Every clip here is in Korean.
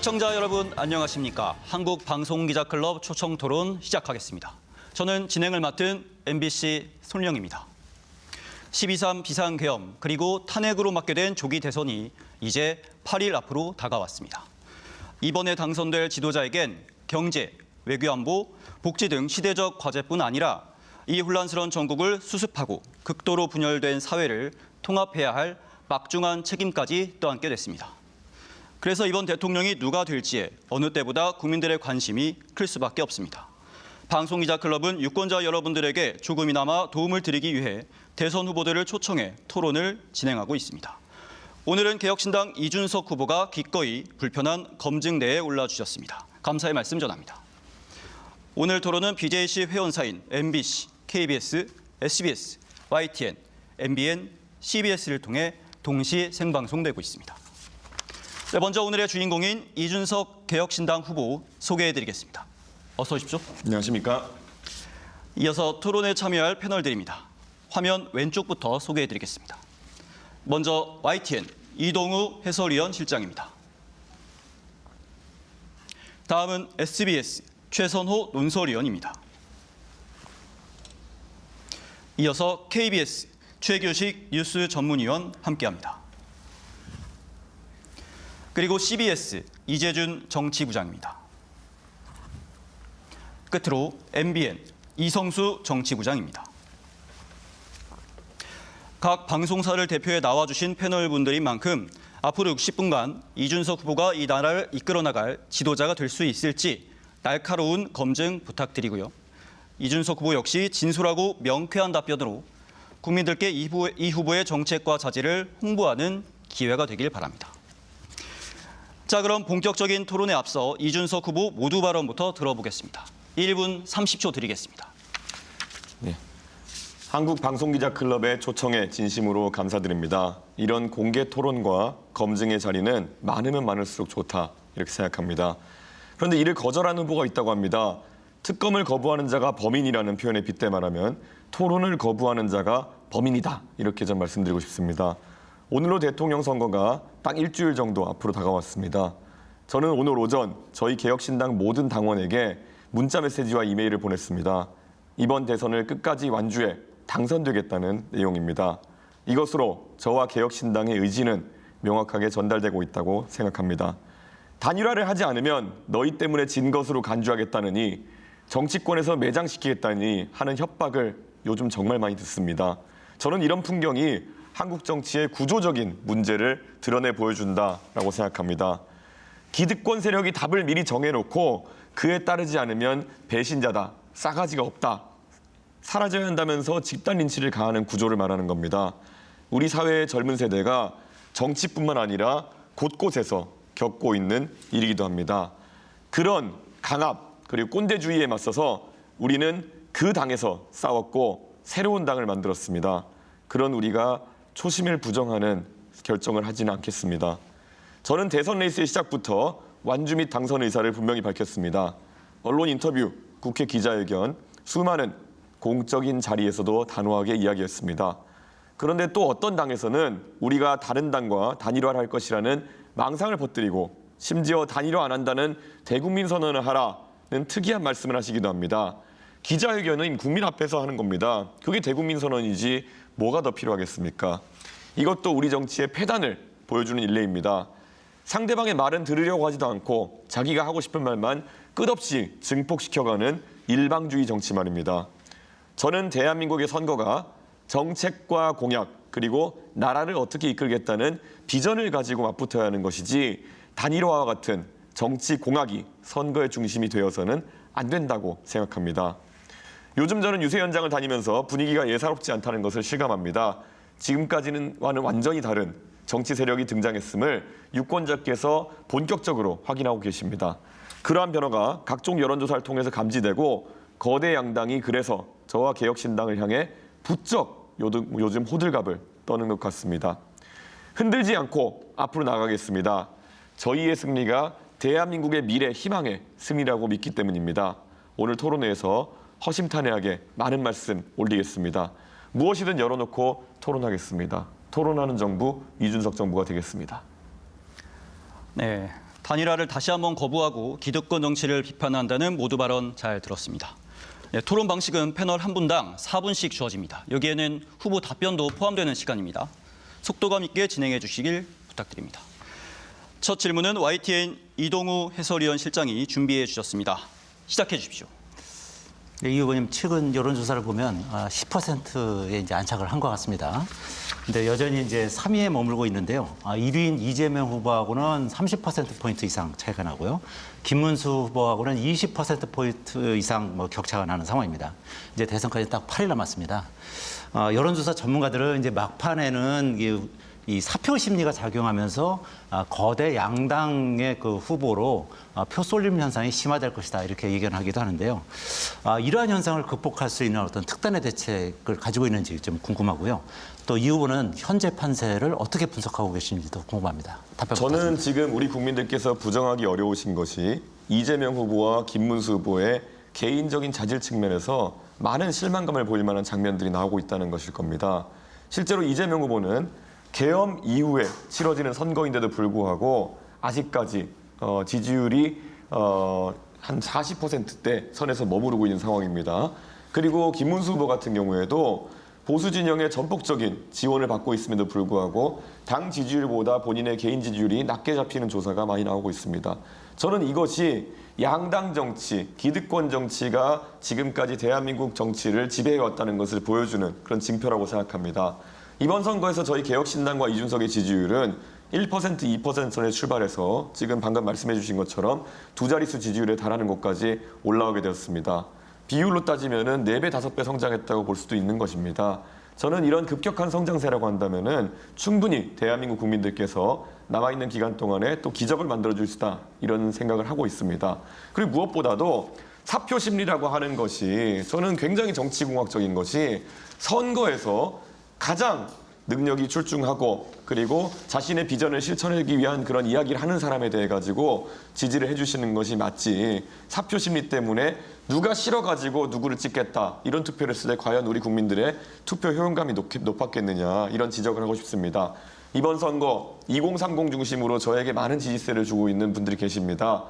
시청자 여러분 안녕하십니까? 한국방송기자클럽 초청토론 시작하겠습니다. 저는 진행을 맡은 MBC 손영입니다. 12.3 비상계엄 그리고 탄핵으로 맞게 된 조기 대선이 이제 8일 앞으로 다가왔습니다. 이번에 당선될 지도자에겐 경제, 외교안보, 복지 등 시대적 과제뿐 아니라 이 혼란스러운 전국을 수습하고 극도로 분열된 사회를 통합해야 할 막중한 책임까지 떠안게 됐습니다. 그래서 이번 대통령이 누가 될지에 어느 때보다 국민들의 관심이 클 수밖에 없습니다. 방송기자클럽은 유권자 여러분들에게 조금이나마 도움을 드리기 위해 대선 후보들을 초청해 토론을 진행하고 있습니다. 오늘은 개혁신당 이준석 후보가 기꺼이 불편한 검증대에 올라주셨습니다. 감사의 말씀 전합니다. 오늘 토론은 BJC 회원사인 MBC, KBS, SBS, YTN, MBN, CBS를 통해 동시 생방송되고 있습니다. 네, 먼저 오늘의 주인공인 이준석 개혁신당 후보 소개해드리겠습니다. 어서 오십시오. 안녕하십니까. 이어서 토론에 참여할 패널들입니다. 화면 왼쪽부터 소개해드리겠습니다. 먼저 YTN 이동우 해설위원 실장입니다. 다음은 SBS 최선호 논설위원입니다. 이어서 KBS 최규식 뉴스 전문위원 함께합니다. 그리고 CBS 이재준 정치부장입니다. 끝으로 MBN 이성수 정치부장입니다. 각 방송사를 대표해 나와주신 패널분들인 만큼 앞으로 60분간 이준석 후보가 이 나라를 이끌어 나갈 지도자가 될 수 있을지 날카로운 검증 부탁드리고요. 이준석 후보 역시 진솔하고 명쾌한 답변으로 국민들께 이 후보의 정책과 자질을 홍보하는 기회가 되길 바랍니다. 자, 그럼 본격적인 토론에 앞서 이준석 후보 모두 발언부터 들어보겠습니다. 1분 30초 드리겠습니다. 네. 한국방송기자클럽의 초청에 진심으로 감사드립니다. 이런 공개 토론과 검증의 자리는 많으면 많을수록 좋다, 이렇게 생각합니다. 그런데 이를 거절하는 후보가 있다고 합니다. 특검을 거부하는 자가 범인이라는 표현에 빗대 말하면 토론을 거부하는 자가 범인이다, 이렇게 좀 말씀드리고 싶습니다. 오늘로 대통령 선거가 딱 일주일 정도 앞으로 다가왔습니다. 저는 오늘 오전 저희 개혁신당 모든 당원에게 문자 메시지와 이메일을 보냈습니다. 이번 대선을 끝까지 완주해 당선되겠다는 내용입니다. 이것으로 저와 개혁신당의 의지는 명확하게 전달되고 있다고 생각합니다. 단일화를 하지 않으면 너희 때문에 진 것으로 간주하겠다느니 정치권에서 매장시키겠다니 하는 협박을 요즘 정말 많이 듣습니다. 저는 이런 풍경이 한국 정치의 구조적인 문제를 드러내 보여준다라고 생각합니다. 기득권 세력이 답을 미리 정해놓고 그에 따르지 않으면 배신자다, 싸가지가 없다, 사라져야 한다면서 집단 린치를 가하는 구조를 말하는 겁니다. 우리 사회의 젊은 세대가 정치뿐만 아니라 곳곳에서 겪고 있는 일이기도 합니다. 그런 강압 그리고 꼰대주의에 맞서서 우리는 그 당에서 싸웠고 새로운 당을 만들었습니다. 그런 우리가 초심을 부정하는 결정을 하지는 않겠습니다. 저는 대선 레이스의 시작부터 완주 및 당선 의사를 분명히 밝혔습니다. 언론 인터뷰, 국회 기자회견, 수많은 공적인 자리에서도 단호하게 이야기했습니다. 그런데 또 어떤 당에서는 우리가 다른 당과 단일화를 할 것이라는 망상을 퍼뜨리고 심지어 단일화 안 한다는 대국민 선언을 하라는 특이한 말씀을 하시기도 합니다. 기자회견은 국민 앞에서 하는 겁니다. 그게 대국민 선언이지 뭐가 더 필요하겠습니까? 이것도 우리 정치의 폐단을 보여주는 일례입니다. 상대방의 말은 들으려고 하지도 않고 자기가 하고 싶은 말만 끝없이 증폭시켜가는 일방주의 정치 말입니다. 저는 대한민국의 선거가 정책과 공약 그리고 나라를 어떻게 이끌겠다는 비전을 가지고 맞붙어야 하는 것이지 단일화와 같은 정치 공학이 선거의 중심이 되어서는 안 된다고 생각합니다. 요즘 저는 유세 현장을 다니면서 분위기가 예사롭지 않다는 것을 실감합니다. 지금까지는와는 완전히 다른 정치 세력이 등장했음을 유권자께서 본격적으로 확인하고 계십니다. 그러한 변화가 각종 여론조사를 통해서 감지되고 거대 양당이 그래서 저와 개혁신당을 향해 부쩍 요즘 호들갑을 떠는 것 같습니다. 흔들지 않고 앞으로 나가겠습니다. 저희의 승리가 대한민국의 미래 희망의 승리라고 믿기 때문입니다. 오늘 토론회에서 허심탄회하게 많은 말씀 올리겠습니다. 무엇이든 열어놓고 토론하겠습니다. 토론하는 정부 이준석 정부가 되겠습니다. 네, 단일화를 다시 한번 거부하고 기득권 정치를 비판한다는 모두 발언 잘 들었습니다. 네, 토론 방식은 패널 한 분당 4분씩 주어집니다. 여기에는 후보 답변도 포함되는 시간입니다. 속도감 있게 진행해 주시길 부탁드립니다. 첫 질문은 YTN 이동우 해설위원 실장이 준비해 주셨습니다. 시작해 주십시오. 네, 이 후보님 최근 여론조사를 보면 10%에 이제 안착을 한 것 같습니다. 근데 여전히 이제 3위에 머물고 있는데요. 1위인 이재명 후보하고는 30%포인트 이상 차이가 나고요. 김문수 후보하고는 20%포인트 이상 격차가 나는 상황입니다. 이제 대선까지 딱 8일 남았습니다. 여론조사 전문가들은 이제 막판에는 이 사표 심리가 작용하면서 거대 양당의 그 후보로 표 쏠림 현상이 심화될 것이다 이렇게 예견하기도 하는데요. 이러한 현상을 극복할 수 있는 어떤 특단의 대책을 가지고 있는지 좀 궁금하고요. 또 이 후보는 현재 판세를 어떻게 분석하고 계신지도 궁금합니다. 답변 저는 부탁드립니다. 지금 우리 국민들께서 부정하기 어려우신 것이 이재명 후보와 김문수 후보의 개인적인 자질 측면에서 많은 실망감을 보일 만한 장면들이 나오고 있다는 것일 겁니다. 실제로 이재명 후보는 계엄 이후에 치러지는 선거인데도 불구하고 아직까지 지지율이 한 40%대 선에서 머무르고 있는 상황입니다. 그리고 김문수 후보 같은 경우에도 보수 진영의 전폭적인 지원을 받고 있음에도 불구하고 당 지지율보다 본인의 개인 지지율이 낮게 잡히는 조사가 많이 나오고 있습니다. 저는 이것이 양당 정치, 기득권 정치가 지금까지 대한민국 정치를 지배해왔다는 것을 보여주는 그런 징표라고 생각합니다. 이번 선거에서 저희 개혁신당과 이준석의 지지율은 1%, 2% 선에 출발해서 지금 방금 말씀해 주신 것처럼 두 자릿수 지지율에 달하는 곳까지 올라오게 되었습니다. 비율로 따지면은 4배, 5배 성장했다고 볼 수도 있는 것입니다. 저는 이런 급격한 성장세라고 한다면은 충분히 대한민국 국민들께서 남아있는 기간 동안에 또 기적을 만들어줄 수 있다 이런 생각을 하고 있습니다. 그리고 무엇보다도 사표 심리라고 하는 것이 저는 굉장히 정치공학적인 것이 선거에서 가장 능력이 출중하고 그리고 자신의 비전을 실천하기 위한 그런 이야기를 하는 사람에 대해 가지고 지지를 해주시는 것이 맞지 사표 심리 때문에 누가 싫어가지고 누구를 찍겠다 이런 투표를 했을 때 과연 우리 국민들의 투표 효용감이 높았겠느냐 이런 지적을 하고 싶습니다. 이번 선거 2030 중심으로 저에게 많은 지지세를 주고 있는 분들이 계십니다.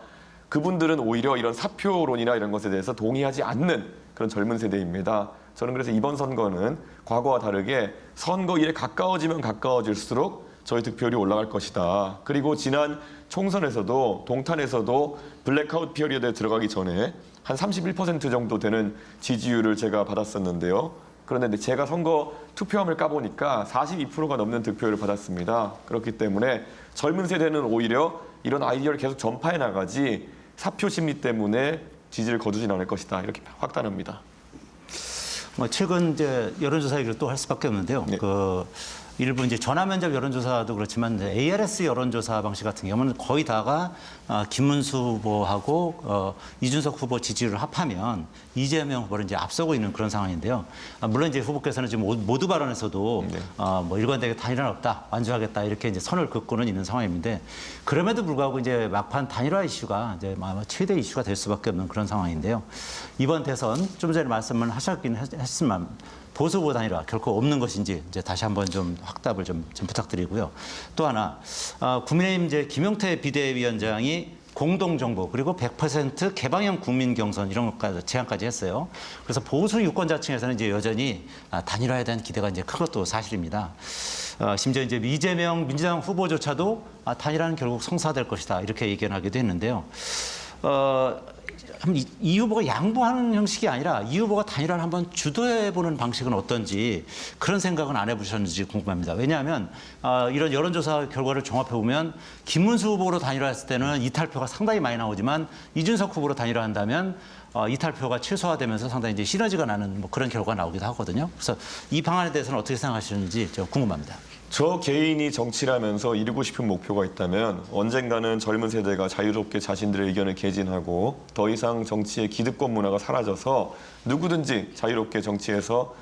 그분들은 오히려 이런 사표론이나 이런 것에 대해서 동의하지 않는 그런 젊은 세대입니다. 저는 그래서 이번 선거는 과거와 다르게 선거일에 가까워지면 가까워질수록 저희 득표율이 올라갈 것이다. 그리고 지난 총선에서도 동탄에서도 블랙아웃 피어리어드에 들어가기 전에 한 31% 정도 되는 지지율을 제가 받았었는데요. 그런데 제가 선거 투표함을 까보니까 42%가 넘는 득표율을 받았습니다. 그렇기 때문에 젊은 세대는 오히려 이런 아이디어를 계속 전파해 나가지 사표 심리 때문에 지지를 거두진 않을 것이다. 이렇게 확단합니다. 최근 이제 여론조사 얘기를 또 할 수밖에 없는데요. 네. 일부 이제 전화 면접 여론조사도 그렇지만 이제 ARS 여론조사 방식 같은 경우는 거의 다가 김문수 후보하고 이준석 후보 지지율을 합하면 이재명 후보를 이제 앞서고 있는 그런 상황인데요. 물론 이제 후보께서는 지금 모두 발언에서도 네. 뭐 일관되게 단일화는 없다, 완주하겠다 이렇게 이제 선을 긋고는 있는 상황인데 그럼에도 불구하고 이제 막판 단일화 이슈가 이제 아마 최대 이슈가 될 수밖에 없는 그런 상황인데요. 이번 대선 좀 전에 말씀을 하셨긴 했지만. 보수 후보 단일화 결코 없는 것인지 이제 다시 한번 좀 확답을 좀 부탁드리고요. 또 하나 국민의힘 이제 김용태 비대위원장이 공동정부 그리고 100% 개방형 국민 경선 이런 것까지 제안까지 했어요. 그래서 보수 유권자층에서는 이제 여전히 단일화에 대한 기대가 이제 큰 것도 사실입니다. 심지어 이제 이재명 민주당 후보조차도 단일화는 결국 성사될 것이다 이렇게 예견하기도 했는데요. 이 후보가 양보하는 형식이 아니라 이 후보가 단일화를 한번 주도해보는 방식은 어떤지 그런 생각은 안 해보셨는지 궁금합니다. 왜냐하면 이런 여론조사 결과를 종합해보면 김문수 후보로 단일화했을 때는 이탈표가 상당히 많이 나오지만 이준석 후보로 단일화한다면 이탈표가 최소화되면서 상당히 이제 시너지가 나는 뭐 그런 결과가 나오기도 하거든요. 그래서 이 방안에 대해서는 어떻게 생각하시는지 좀 궁금합니다. 저 개인이 정치를 하면서 이루고 싶은 목표가 있다면 언젠가는 젊은 세대가 자유롭게 자신들의 의견을 개진하고 더 이상 정치의 기득권 문화가 사라져서 누구든지 자유롭게 정치에서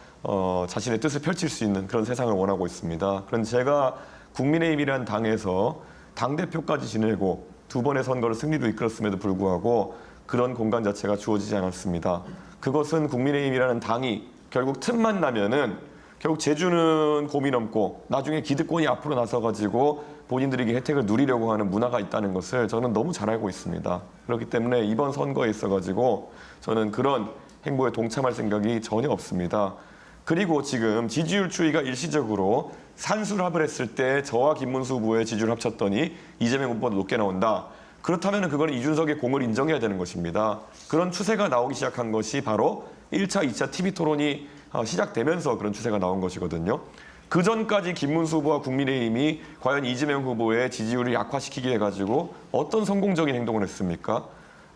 자신의 뜻을 펼칠 수 있는 그런 세상을 원하고 있습니다. 그런데 제가 국민의힘이라는 당에서 당대표까지 지내고 2번의 선거를 승리로 이끌었음에도 불구하고 그런 공간 자체가 주어지지 않았습니다. 그것은 국민의힘이라는 당이 결국 틈만 나면은 결국 제주는 곰이 넘고 나중에 기득권이 앞으로 나서가지고 본인들에게 혜택을 누리려고 하는 문화가 있다는 것을 저는 너무 잘 알고 있습니다. 그렇기 때문에 이번 선거에 있어가지고 저는 그런 행보에 동참할 생각이 전혀 없습니다. 그리고 지금 지지율 추이가 일시적으로 산술합을 했을 때 저와 김문수 후보의 지지율을 합쳤더니 이재명 후보보다 높게 나온다. 그렇다면 그건 이준석의 공을 인정해야 되는 것입니다. 그런 추세가 나오기 시작한 것이 바로 1차, 2차 TV 토론이 시작되면서 그런 추세가 나온 것이거든요. 그 전까지 김문수 후보와 국민의힘이 과연 이재명 후보의 지지율을 약화시키게 해가지고 어떤 성공적인 행동을 했습니까?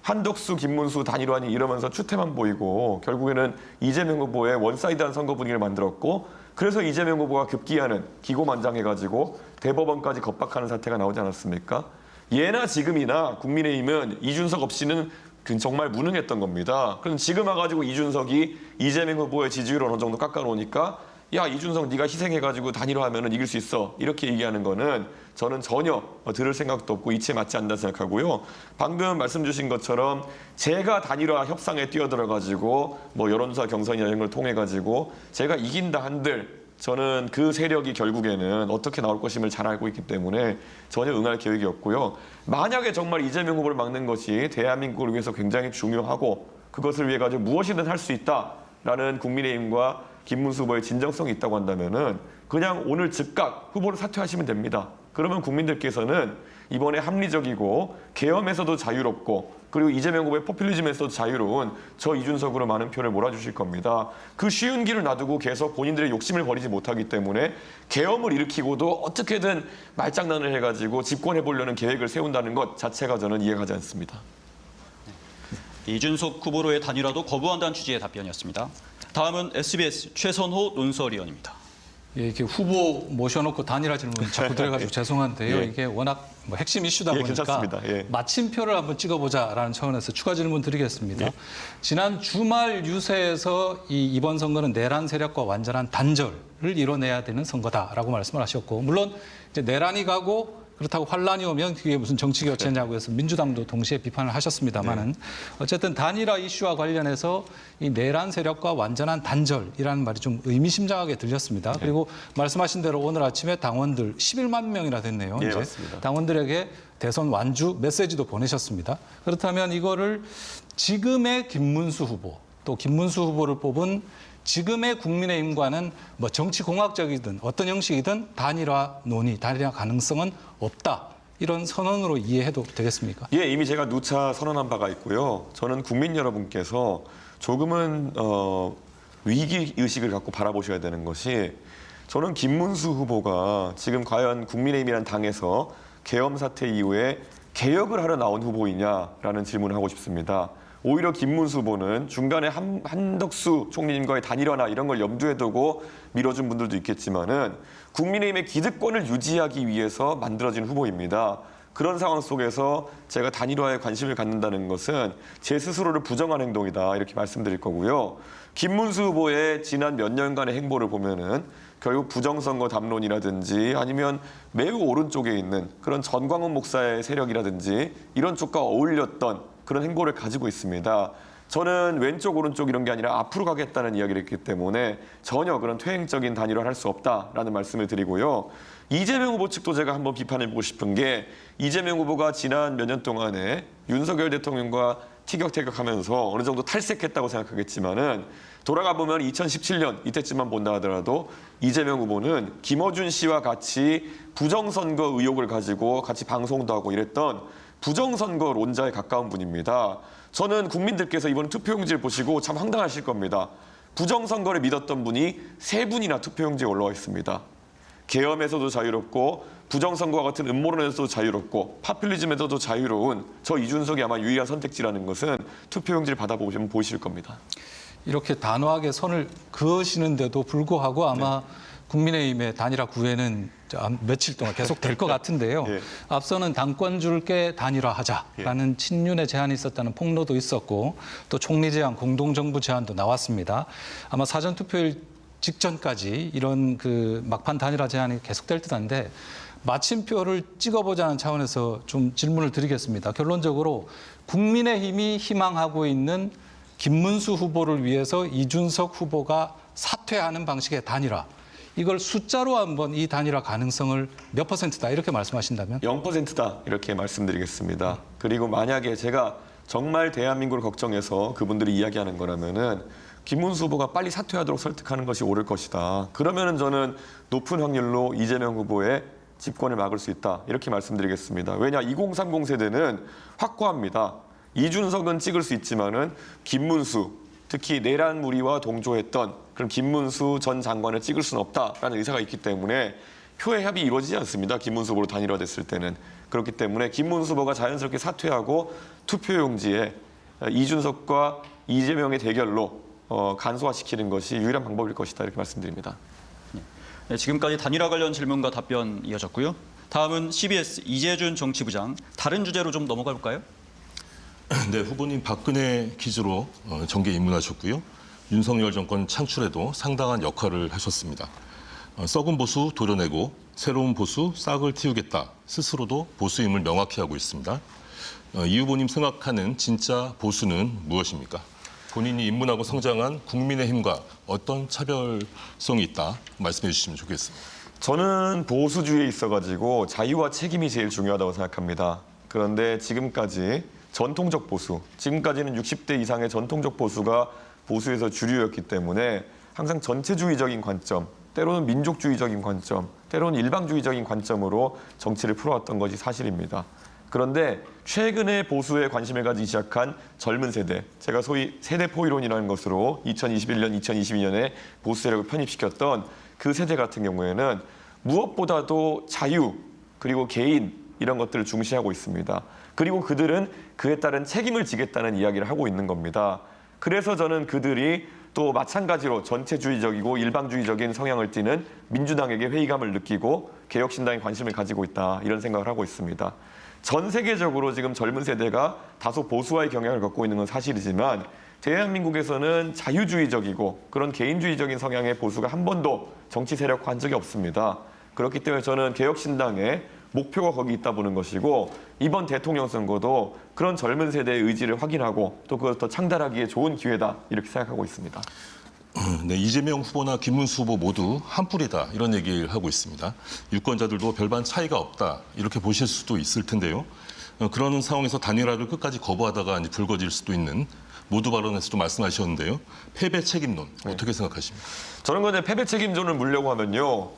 한덕수, 김문수 단일화니 이러면서 추태만 보이고 결국에는 이재명 후보의 원사이드한 선거 분위기를 만들었고 그래서 이재명 후보가 급기야는 기고만장해가지고 대법원까지 겁박하는 사태가 나오지 않았습니까? 예나 지금이나 국민의힘은 이준석 없이는 정말 무능했던 겁니다. 그럼 지금 와가지고 이준석이 이재명 후보의 지지율을 어느 정도 깎아놓으니까 야 이준석 네가 희생해가지고 단일화하면 이길 수 있어 이렇게 얘기하는 거는 저는 전혀 들을 생각도 없고 이치에 맞지 않는다 생각하고요. 방금 말씀 주신 것처럼 제가 단일화 협상에 뛰어들어가지고 뭐 여론조사 경선이나 이런 걸 통해가지고 제가 이긴다 한들 저는 그 세력이 결국에는 어떻게 나올 것임을 잘 알고 있기 때문에 전혀 응할 계획이 없고요. 만약에 정말 이재명 후보를 막는 것이 대한민국을 위해서 굉장히 중요하고 그것을 위해 가지고 무엇이든 할 수 있다라는 국민의힘과 김문수 후보의 진정성이 있다고 한다면은 그냥 오늘 즉각 후보를 사퇴하시면 됩니다. 그러면 국민들께서는 이번에 합리적이고 계엄에서도 자유롭고 그리고 이재명 후보의 포퓰리즘에서도 자유로운 저 이준석으로 많은 표를 몰아주실 겁니다. 그 쉬운 길을 놔두고 계속 본인들의 욕심을 버리지 못하기 때문에 계엄을 일으키고도 어떻게든 말장난을 해가지고 집권해보려는 계획을 세운다는 것 자체가 저는 이해가지 않습니다. 이준석 후보로의 단일화도 거부한다는 취지의 답변이었습니다. 다음은 SBS 최선호 논설위원입니다. 예, 이렇게 후보 모셔놓고 단일화 질문 자꾸 드려가지고 죄송한데요. 예. 이게 워낙 뭐 핵심 이슈다 보니까 괜찮습니다. 예. 마침표를 한번 찍어보자라는 차원에서 추가 질문 드리겠습니다. 예. 지난 주말 유세에서 이번 선거는 내란 세력과 완전한 단절을 이뤄내야 되는 선거다라고 말씀을 하셨고 물론 이제 내란이 가고 그렇다고 환란이 오면 그게 무슨 정치 교체냐고 해서 민주당도 동시에 비판을 하셨습니다만은 어쨌든 단일화 이슈와 관련해서 이 내란 세력과 완전한 단절이라는 말이 좀 의미심장하게 들렸습니다. 그리고 말씀하신 대로 오늘 아침에 당원들 11만 명이나 됐네요. 예, 이제 맞습니다. 당원들에게 대선 완주 메시지도 보내셨습니다. 그렇다면 이거를 지금의 김문수 후보 또 김문수 후보를 뽑은 지금의 국민의힘과는 뭐 정치공학적이든 어떤 형식이든 단일화 논의, 단일화 가능성은 없다. 이런 선언으로 이해해도 되겠습니까? 예, 이미 제가 누차 선언한 바가 있고요. 저는 국민 여러분께서 조금은 위기 의식을 갖고 바라보셔야 되는 것이 저는 김문수 후보가 지금 과연 국민의힘이라는 당에서 계엄 사태 이후에 개혁을 하러 나온 후보이냐라는 질문을 하고 싶습니다. 오히려 김문수 후보는 중간에 한덕수 총리님과의 단일화나 이런 걸 염두에 두고 밀어준 분들도 있겠지만은 국민의힘의 기득권을 유지하기 위해서 만들어진 후보입니다. 그런 상황 속에서 제가 단일화에 관심을 갖는다는 것은 제 스스로를 부정한 행동이다 이렇게 말씀드릴 거고요. 김문수 후보의 지난 몇 년간의 행보를 보면은 결국 부정선거 담론이라든지 아니면 매우 오른쪽에 있는 그런 전광훈 목사의 세력이라든지 이런 쪽과 어울렸던 그런 행보를 가지고 있습니다. 저는 왼쪽 오른쪽 이런 게 아니라 앞으로 가겠다는 이야기를 했기 때문에 전혀 그런 퇴행적인 단일화를 할 수 없다라는 말씀을 드리고요. 이재명 후보 측도 제가 한번 비판해보고 싶은 게 이재명 후보가 지난 몇 년 동안에 윤석열 대통령과 티격태격하면서 어느 정도 탈색했다고 생각하겠지만은 돌아가 보면 2017년 이때쯤만 본다 하더라도 이재명 후보는 김어준 씨와 같이 부정선거 의혹을 가지고 같이 방송도 하고 이랬던 부정선거론자에 가까운 분입니다. 저는 국민들께서 이번 투표용지를 보시고 참 황당하실 겁니다. 부정선거를 믿었던 분이 3분이나 투표용지에 올라와 있습니다. 계엄에서도 자유롭고 부정선거와 같은 음모론에서도 자유롭고 파퓰리즘에서도 자유로운 저 이준석이 아마 유일한 선택지라는 것은 투표용지를 받아보시면 보이실 겁니다. 이렇게 단호하게 선을 그으시는데도 불구하고 아마 국민의힘의 단일화 구애는 며칠 동안 계속 될 것 같은데요. 예. 앞서는 당권 줄게 단일화하자라는 친윤의 제안이 있었다는 폭로도 있었고 또 총리 제안, 공동정부 제안도 나왔습니다. 아마 사전투표일 직전까지 이런 그 막판 단일화 제안이 계속될 듯한데 마침표를 찍어보자는 차원에서 좀 질문을 드리겠습니다. 결론적으로 국민의힘이 희망하고 있는 김문수 후보를 위해서 이준석 후보가 사퇴하는 방식의 단일화. 이걸 숫자로 한번 이 단일화 가능성을 몇 %다 이렇게 말씀하신다면? 0%다 이렇게 말씀드리겠습니다. 그리고 만약에 제가 정말 대한민국을 걱정해서 그분들이 이야기하는 거라면은 김문수 후보가 빨리 사퇴하도록 설득하는 것이 옳을 것이다. 그러면은 저는 높은 확률로 이재명 후보의 집권을 막을 수 있다. 이렇게 말씀드리겠습니다. 왜냐 2030 세대는 확고합니다. 이준석은 찍을 수 있지만은 김문수, 특히 내란 무리와 동조했던 그런 김문수 전 장관을 찍을 수는 없다라는 의사가 있기 때문에 표의 합이 이루어지지 않습니다. 김문수 후보로 단일화됐을 때는. 그렇기 때문에 김문수 후보가 자연스럽게 사퇴하고 투표용지에 이준석과 이재명의 대결로 간소화시키는 것이 유일한 방법일 것이다. 이렇게 말씀드립니다. 네, 지금까지 단일화 관련 질문과 답변 이어졌고요. 다음은 CBS 이재준 정치부장. 다른 주제로 좀 넘어가 볼까요? 네, 후보님 박근혜 퀴즈로 정계 입문하셨고요. 윤석열 정권 창출에도 상당한 역할을 하셨습니다. 썩은 보수 도려내고 새로운 보수 싹을 틔우겠다. 스스로도 보수임을 명확히 하고 있습니다. 이 후보님 생각하는 진짜 보수는 무엇입니까? 본인이 입문하고 성장한 국민의힘과 어떤 차별성이 있다 말씀해 주시면 좋겠습니다. 저는 보수주의에 있어가지고 자유와 책임이 제일 중요하다고 생각합니다. 그런데 지금까지 전통적 보수, 지금까지는 60대 이상의 전통적 보수가 보수에서 주류였기 때문에 항상 전체주의적인 관점, 때로는 민족주의적인 관점, 때로는 일방주의적인 관점으로 정치를 풀어왔던 것이 사실입니다. 그런데 최근에 보수에 관심을 가지기 시작한 젊은 세대, 제가 소위 세대포이론이라는 것으로 2021년, 2022년에 보수 세력을 편입시켰던 그 세대 같은 경우에는 무엇보다도 자유, 그리고 개인 이런 것들을 중시하고 있습니다. 그리고 그들은 그에 따른 책임을 지겠다는 이야기를 하고 있는 겁니다. 그래서 저는 그들이 또 마찬가지로 전체주의적이고 일방주의적인 성향을 띠는 민주당에게 회의감을 느끼고 개혁신당에 관심을 가지고 있다 이런 생각을 하고 있습니다. 전 세계적으로 지금 젊은 세대가 다소 보수화의 경향을 갖고 있는 건 사실이지만 대한민국에서는 자유주의적이고 그런 개인주의적인 성향의 보수가 한 번도 정치 세력화한 적이 없습니다. 그렇기 때문에 저는 개혁신당의 목표가 거기 있다 보는 것이고 이번 대통령 선거도 그런 젊은 세대의 의지를 확인하고 또 그걸 더 창달하기에 좋은 기회다 이렇게 생각하고 있습니다. 네, 이재명 후보나 김문수 후보 모두 한뿔이다 이런 얘기를 하고 있습니다. 유권자들도 별반 차이가 없다 이렇게 보실 수도 있을 텐데요. 그런 상황에서 단일화를 끝까지 거부하다가 이제 불거질 수도 있는 모두 발언에서도 말씀하셨는데요. 패배 책임론 어떻게 생각하십니까? 저는 근데 패배 책임론을 물려고 하면요.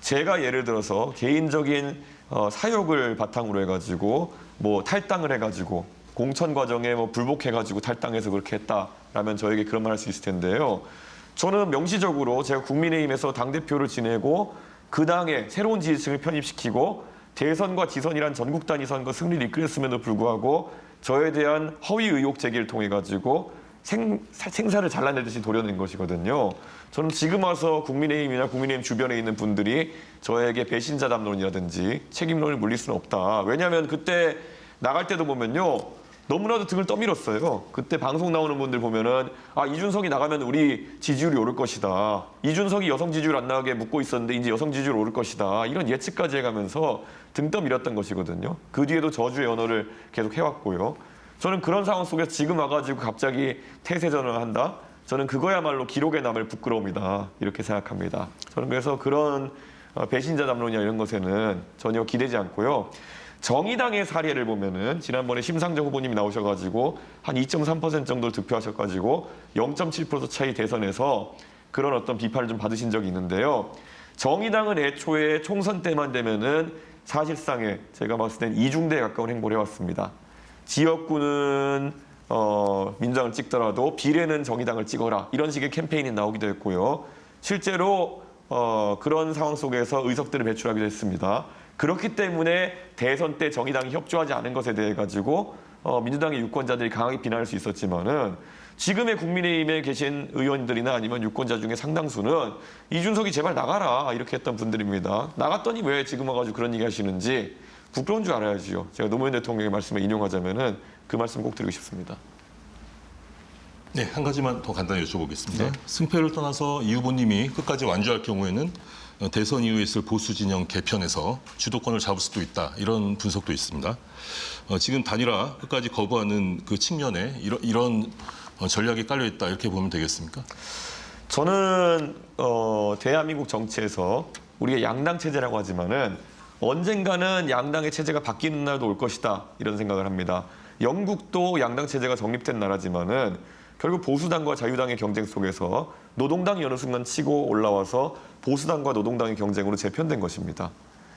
제가 예를 들어서 개인적인 사욕을 바탕으로 해가지고 뭐 탈당을 해가지고 공천 과정에 뭐 불복해가지고 탈당해서 그렇게 했다라면 저에게 그런 말 할 수 있을 텐데요. 저는 명시적으로 제가 국민의힘에서 당대표를 지내고 그 당에 새로운 지지층을 편입시키고 대선과 지선이란 전국 단위 선거 승리를 이끌었음에도 불구하고 저에 대한 허위 의혹 제기를 통해 가지고 생사를 잘라내듯이 도려낸 것이거든요. 저는 지금 와서 국민의힘이나 국민의힘 주변에 있는 분들이 저에게 배신자 담론이라든지 책임론을 물릴 수는 없다. 왜냐하면 그때 나갈 때도 보면요. 너무나도 등을 떠밀었어요. 그때 방송 나오는 분들 보면은 이준석이 나가면 우리 지지율이 오를 것이다. 이준석이 여성 지지율 안 나가게 묻고 있었는데 이제 여성 지지율 오를 것이다. 이런 예측까지 해가면서 등 떠밀었던 것이거든요. 그 뒤에도 저주의 언어를 계속 해왔고요. 저는 그런 상황 속에서 지금 와가지고 갑자기 태세전을 한다? 저는 그거야말로 기록에 남을 부끄러움이다. 이렇게 생각합니다. 저는 그래서 그런 배신자 담론이나 이런 것에는 전혀 기대지 않고요. 정의당의 사례를 보면은 지난번에 심상정 후보님이 나오셔가지고 한 2.3% 정도를 득표하셔가지고 0.7% 차이 대선에서 그런 어떤 비판을 좀 받으신 적이 있는데요. 정의당은 애초에 총선 때만 되면은 사실상의 제가 봤을 땐 이중대에 가까운 행보를 해왔습니다. 지역구는 민주당을 찍더라도 비례는 정의당을 찍어라 이런 식의 캠페인이 나오기도 했고요. 실제로 그런 상황 속에서 의석들을 배출하기도 했습니다. 그렇기 때문에 대선 때 정의당이 협조하지 않은 것에 대해 가지고 민주당의 유권자들이 강하게 비난할 수 있었지만은 지금의 국민의힘에 계신 의원들이나 아니면 유권자 중에 상당수는 이준석이 제발 나가라 이렇게 했던 분들입니다. 나갔더니 왜 지금 와가지고 그런 얘기 하시는지 부끄러운 줄 알아야지요. 제가 노무현 대통령의 말씀을 인용하자면은 그 말씀 꼭 드리고 싶습니다. 네, 한 가지만 더 간단히 여쭤보겠습니다. 네. 승패를 떠나서 이 후보님이 끝까지 완주할 경우에는 대선 이후에 있을 보수 진영 개편에서 주도권을 잡을 수도 있다. 이런 분석도 있습니다. 지금 단일화 끝까지 거부하는 그 측면에 이런 전략이 깔려 있다. 이렇게 보면 되겠습니까? 저는 대한민국 정치에서 우리가 양당 체제라고 하지만은 언젠가는 양당의 체제가 바뀌는 날도 올 것이다 이런 생각을 합니다. 영국도 양당 체제가 정립된 나라지만은 결국 보수당과 자유당의 경쟁 속에서 노동당이 어느 순간 치고 올라와서 보수당과 노동당의 경쟁으로 재편된 것입니다.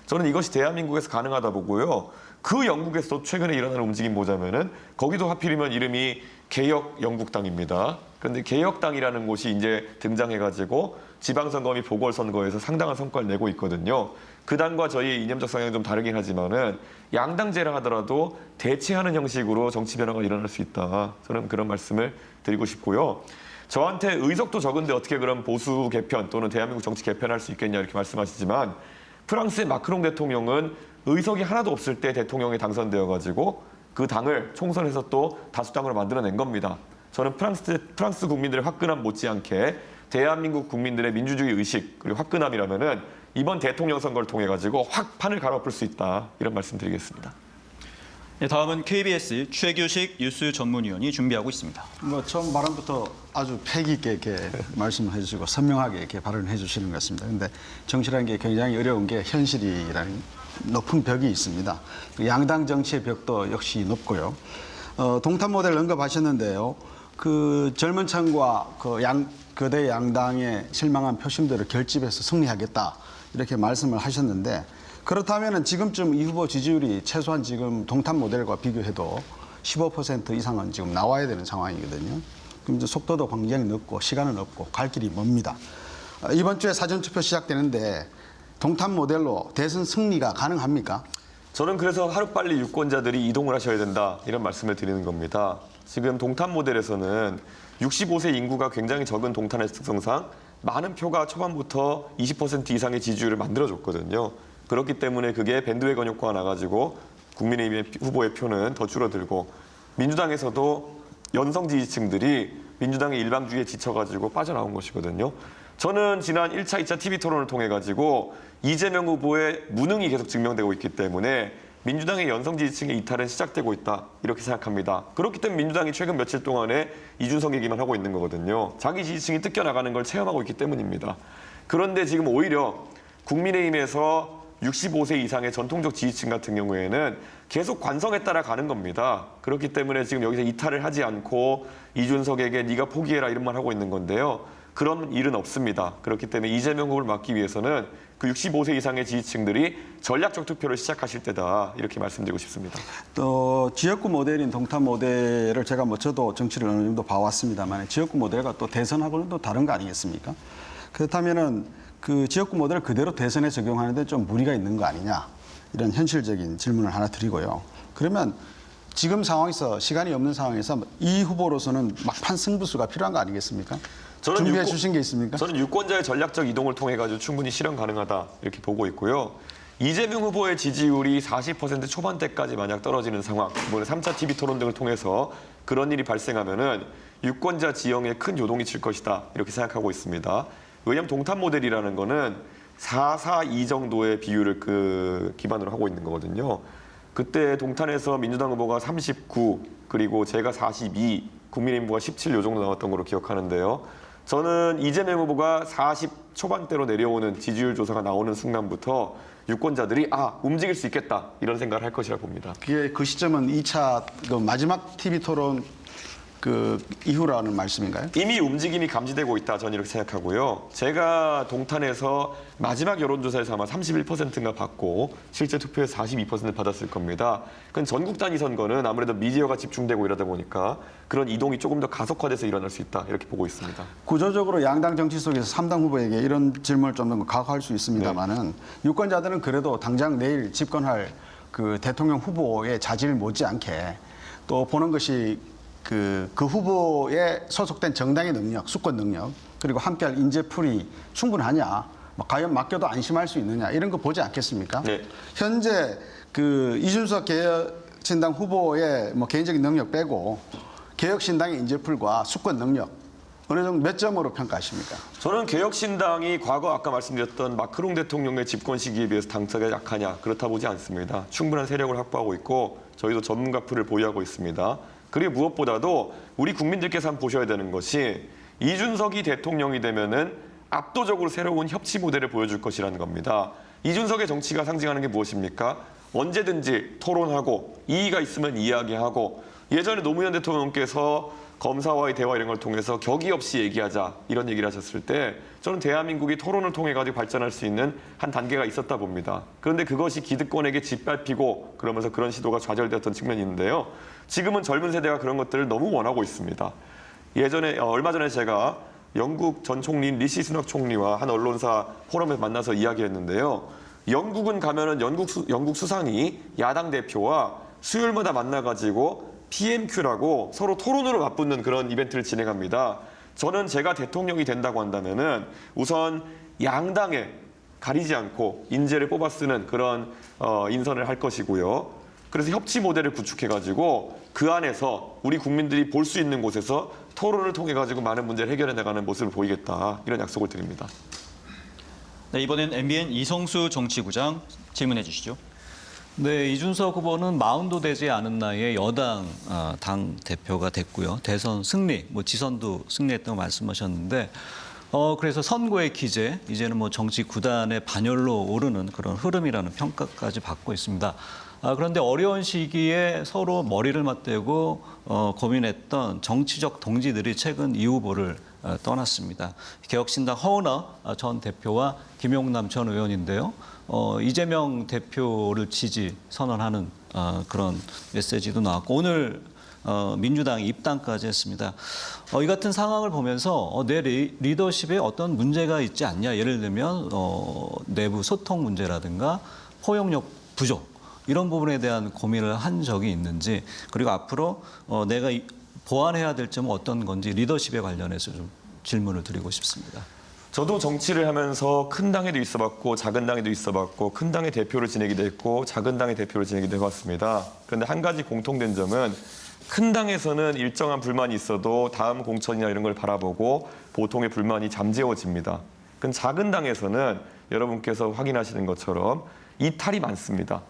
저는 이것이 대한민국에서 가능하다 보고요. 그 영국에서 최근에 일어나는 움직임 보자면은 거기도 하필이면 이름이 개혁 영국당입니다. 그런데 개혁당이라는 곳이 이제 등장해가지고 지방선거 및 보궐선거에서 상당한 성과를 내고 있거든요. 그 당과 저희 이념적 성향이 좀 다르긴 하지만은 양당제라 하더라도 대체하는 형식으로 정치 변화가 일어날 수 있다. 저는 그런 말씀을 드리고 싶고요. 저한테 의석도 적은데 어떻게 그럼 보수 개편 또는 대한민국 정치 개편할 수 있겠냐 이렇게 말씀하시지만 프랑스의 마크롱 대통령은 의석이 하나도 없을 때 대통령에 당선되어가지고 그 당을 총선에서 또 다수당으로 만들어낸 겁니다. 저는 프랑스 국민들의 화끈함 못지않게 대한민국 국민들의 민주주의 의식 그리고 화끈함이라면은 이번 대통령 선거를 통해 가지고 확 판을 갈아엎을 수 있다 이런 말씀드리겠습니다. 네, 다음은 KBS 최규식 뉴스 전문위원이 준비하고 있습니다. 뭐 처음 발언부터 아주 패기 있게 이렇게 말씀을 해주시고 선명하게 이렇게 발언을 해주시는 것 같습니다. 그런데 정치라는 게 굉장히 어려운 게 현실이라는 높은 벽이 있습니다. 양당 정치의 벽도 역시 높고요. 동탄 모델 언급하셨는데요. 그 젊은 층과 그 거대 양당의 실망한 표심들을 결집해서 승리하겠다 이렇게 말씀을 하셨는데 그렇다면 지금쯤 이 후보 지지율이 최소한 지금 동탄 모델과 비교해도 15% 이상은 지금 나와야 되는 상황이거든요. 그럼 이제 속도도 굉장히 늦고 시간은 없고 갈 길이 멉니다. 이번 주에 사전투표 시작되는데 동탄 모델로 대선 승리가 가능합니까? 저는 그래서 하루빨리 유권자들이 이동을 하셔야 된다 이런 말씀을 드리는 겁니다. 지금 동탄 모델에서는 65세 인구가 굉장히 적은 동탄의 특성상 많은 표가 초반부터 20% 이상의 지지율을 만들어줬거든요. 그렇기 때문에 그게 밴드웨건 효과가 나가지고 국민의힘의 후보의 표는 더 줄어들고 민주당에서도 연성 지지층들이 민주당의 일방주의에 지쳐가지고 빠져나온 것이거든요. 저는 지난 1차, 2차 TV 토론을 통해 가지고 이재명 후보의 무능이 계속 증명되고 있기 때문에 민주당의 연성 지지층의 이탈은 시작되고 있다 이렇게 생각합니다. 그렇기 때문에 민주당이 최근 며칠 동안에 이준석 얘기만 하고 있는 거거든요. 자기 지지층이 뜯겨나가는 걸 체험하고 있기 때문입니다. 그런데 지금 오히려 국민의힘에서 65세 이상의 전통적 지지층 같은 경우에는 계속 관성에 따라 가는 겁니다. 그렇기 때문에 지금 여기서 이탈을 하지 않고 이준석에게 네가 포기해라 이런 말 하고 있는 건데요. 그런 일은 없습니다. 그렇기 때문에 이재명 후보를 막기 위해서는 그 65세 이상의 지지층들이 전략적 투표를 시작하실 때다 이렇게 말씀드리고 싶습니다. 또 지역구 모델인 동탄 모델을 제가 뭐 저도 정치를 어느 정도 봐왔습니다만 지역구 모델과 또 대선하고는 또 다른 거 아니겠습니까? 그렇다면은 그 지역구 모델을 그대로 대선에 적용하는데 좀 무리가 있는 거 아니냐 이런 현실적인 질문을 하나 드리고요. 그러면 지금 상황에서 시간이 없는 상황에서 이 후보로서는 막판 승부수가 필요한 거 아니겠습니까? 준비해 주신 게 있습니까? 저는 유권자의 전략적 이동을 통해 가지고 충분히 실현 가능하다 이렇게 보고 있고요. 이재명 후보의 지지율이 40% 초반대까지 만약 떨어지는 상황, 이번에 3차 TV 토론 등을 통해서 그런 일이 발생하면은 유권자 지형에 큰 요동이 칠 것이다 이렇게 생각하고 있습니다. 왜냐하면 동탄 모델이라는 거는 4-4-2 정도의 비율을 기반으로 하고 있는 거거든요. 그때 동탄에서 민주당 후보가 39 그리고 제가 42, 국민의힘 후보가 17 요 정도 나왔던 걸로 기억하는데요. 저는 이재명 후보가 40 초반대로 내려오는 지지율 조사가 나오는 순간부터 유권자들이 움직일 수 있겠다 이런 생각을 할 것이라 봅니다. 그게 그 시점은 2차 마지막 TV 토론 그 이후라는 말씀인가요? 이미 움직임이 감지되고 있다 저는 이렇게 생각하고요. 제가 동탄에서 마지막 여론조사에서 아마 31%인가 받고 실제 투표에서 42% 받았을 겁니다. 그건 전국 단위 선거는 아무래도 미디어가 집중되고 이러다 보니까 그런 이동이 조금 더 가속화돼서 일어날 수 있다 이렇게 보고 있습니다. 구조적으로 양당 정치 속에서 3당 후보에게 이런 질문을 좀 더 각오할 수 있습니다만은 유권자들은 그래도 당장 내일 집권할 그 대통령 후보의 자질 못지않게 또 보는 것이 그 후보에 소속된 정당의 능력, 수권 능력, 그리고 함께할 인재풀이 충분하냐, 과연 맡겨도 안심할 수 있느냐 이런 거 보지 않겠습니까? 네. 현재 그 이준석 개혁신당 후보의 개인적인 능력 빼고 개혁신당의 인재풀과 수권 능력 어느 정도 몇 점으로 평가하십니까? 저는 개혁신당이 과거 아까 말씀드렸던 마크롱 대통령의 집권 시기에 비해서 당사가 약하냐 그렇다 보지 않습니다. 충분한 세력을 확보하고 있고 저희도 전문가 풀을 보유하고 있습니다. 그리고 무엇보다도 우리 국민들께서 한번 보셔야 되는 것이 이준석이 대통령이 되면은 압도적으로 새로운 협치 모델을 보여줄 것이라는 겁니다. 이준석의 정치가 상징하는 게 무엇입니까? 언제든지 토론하고 이의가 있으면 이야기하고 예전에 노무현 대통령께서 검사와의 대화 이런 걸 통해서 격의 없이 얘기하자 이런 얘기를 하셨을 때 저는 대한민국이 토론을 통해 가지고 발전할 수 있는 한 단계가 있었다 봅니다. 그런데 그것이 기득권에게 짓밟히고 그러면서 그런 시도가 좌절되었던 측면이 있는데요. 지금은 젊은 세대가 그런 것들을 너무 원하고 있습니다. 예전에 얼마 전에 제가 영국 전 총리인 리시 수낙 총리와 한 언론사 포럼에서 만나서 이야기했는데요. 영국은 가면은 영국 수상이 야당 대표와 수요일마다 만나가지고 PMQ라고 서로 토론으로 맞붙는 그런 이벤트를 진행합니다. 저는 제가 대통령이 된다고 한다면은 우선 양당에 가리지 않고 인재를 뽑아 쓰는 그런 인선을 할 것이고요. 그래서 협치 모델을 구축해가지고 그 안에서 우리 국민들이 볼 수 있는 곳에서 토론을 통해가지고 많은 문제를 해결해 나가는 모습을 보이겠다. 이런 약속을 드립니다. 네, 이번엔 MBN 이성수 정치부장 질문해 주시죠. 네, 이준석 후보는 마흔도 되지 않은 나이에 여당 당 대표가 됐고요. 대선 승리, 지선도 승리했다고 말씀하셨는데, 그래서 선거의 기재, 이제는 정치 구단의 반열로 오르는 그런 흐름이라는 평가까지 받고 있습니다. 그런데 어려운 시기에 서로 머리를 맞대고 고민했던 정치적 동지들이 최근 이 후보를 떠났습니다. 개혁신당 허은하 전 대표와 김용남 전 의원인데요. 이재명 대표를 지지 선언하는 그런 메시지도 나왔고 오늘 민주당이 입당까지 했습니다. 이 같은 상황을 보면서 내 리더십에 어떤 문제가 있지 않냐. 예를 들면 내부 소통 문제라든가 포용력 부족 이런 부분에 대한 고민을 한 적이 있는지 그리고 앞으로 내가 보완해야 될 점은 어떤 건지 리더십에 관련해서 좀 질문을 드리고 싶습니다. 저도 정치를 하면서 큰 당에도 있어봤고 작은 당에도 있어봤고 큰 당의 대표를 지내기도 했고 작은 당의 대표를 지내기도 해봤습니다. 그런데 한 가지 공통된 점은 큰 당에서는 일정한 불만이 있어도 다음 공천이나 이런 걸 바라보고 보통의 불만이 잠재워집니다. 그럼 작은 당에서는 여러분께서 확인하시는 것처럼 이탈이 많습니다.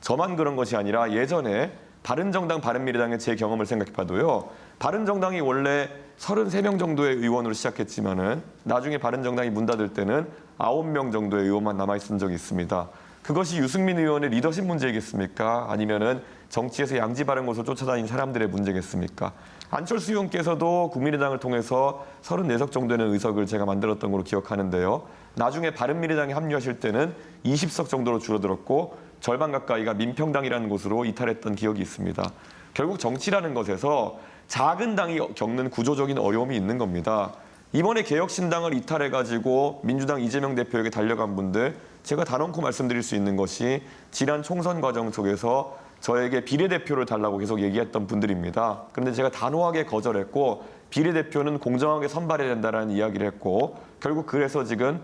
저만 그런 것이 아니라 예전에 바른정당, 바른미래당의 제 경험을 생각해봐도요. 바른정당이 원래 33명 정도의 의원으로 시작했지만은 나중에 바른정당이 문 닫을 때는 9명 정도의 의원만 남아있은 적이 있습니다. 그것이 유승민 의원의 리더십 문제이겠습니까? 아니면은 정치에서 양지 바른 곳을 쫓아다닌 사람들의 문제겠습니까? 안철수 의원께서도 국민의당을 통해서 34석 정도의 의석을 제가 만들었던 걸로 기억하는데요. 나중에 바른미래당에 합류하실 때는 20석 정도로 줄어들었고 절반 가까이가 민평당이라는 곳으로 이탈했던 기억이 있습니다. 결국 정치라는 것에서 작은 당이 겪는 구조적인 어려움이 있는 겁니다. 이번에 개혁신당을 이탈해가지고 민주당 이재명 대표에게 달려간 분들 제가 단언코 말씀드릴 수 있는 것이 지난 총선 과정 속에서 저에게 비례대표를 달라고 계속 얘기했던 분들입니다. 그런데 제가 단호하게 거절했고 비례대표는 공정하게 선발해야 된다는 이야기를 했고 결국 그래서 지금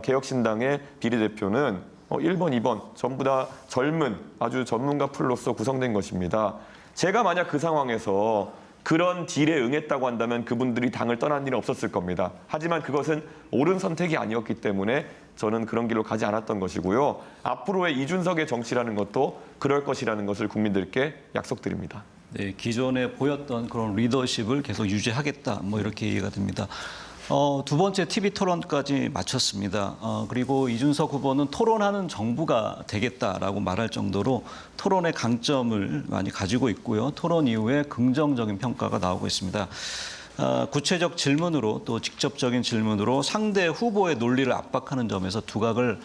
개혁신당의 비례대표는 1번, 2번 전부 다 젊은 아주 전문가 풀로서 구성된 것입니다. 제가 만약 그 상황에서 그런 딜에 응했다고 한다면 그분들이 당을 떠난 일은 없었을 겁니다. 하지만 그것은 옳은 선택이 아니었기 때문에 저는 그런 길로 가지 않았던 것이고요. 앞으로의 이준석의 정치라는 것도 그럴 것이라는 것을 국민들께 약속드립니다. 네, 기존에 보였던 그런 리더십을 계속 유지하겠다. 이렇게 이해가 됩니다. 두 번째 TV 토론까지 마쳤습니다. 그리고 이준석 후보는 토론하는 정부가 되겠다라고 말할 정도로 토론의 강점을 많이 가지고 있고요. 토론 이후에 긍정적인 평가가 나오고 있습니다. 구체적 질문으로 또 직접적인 질문으로 상대 후보의 논리를 압박하는 점에서 두각을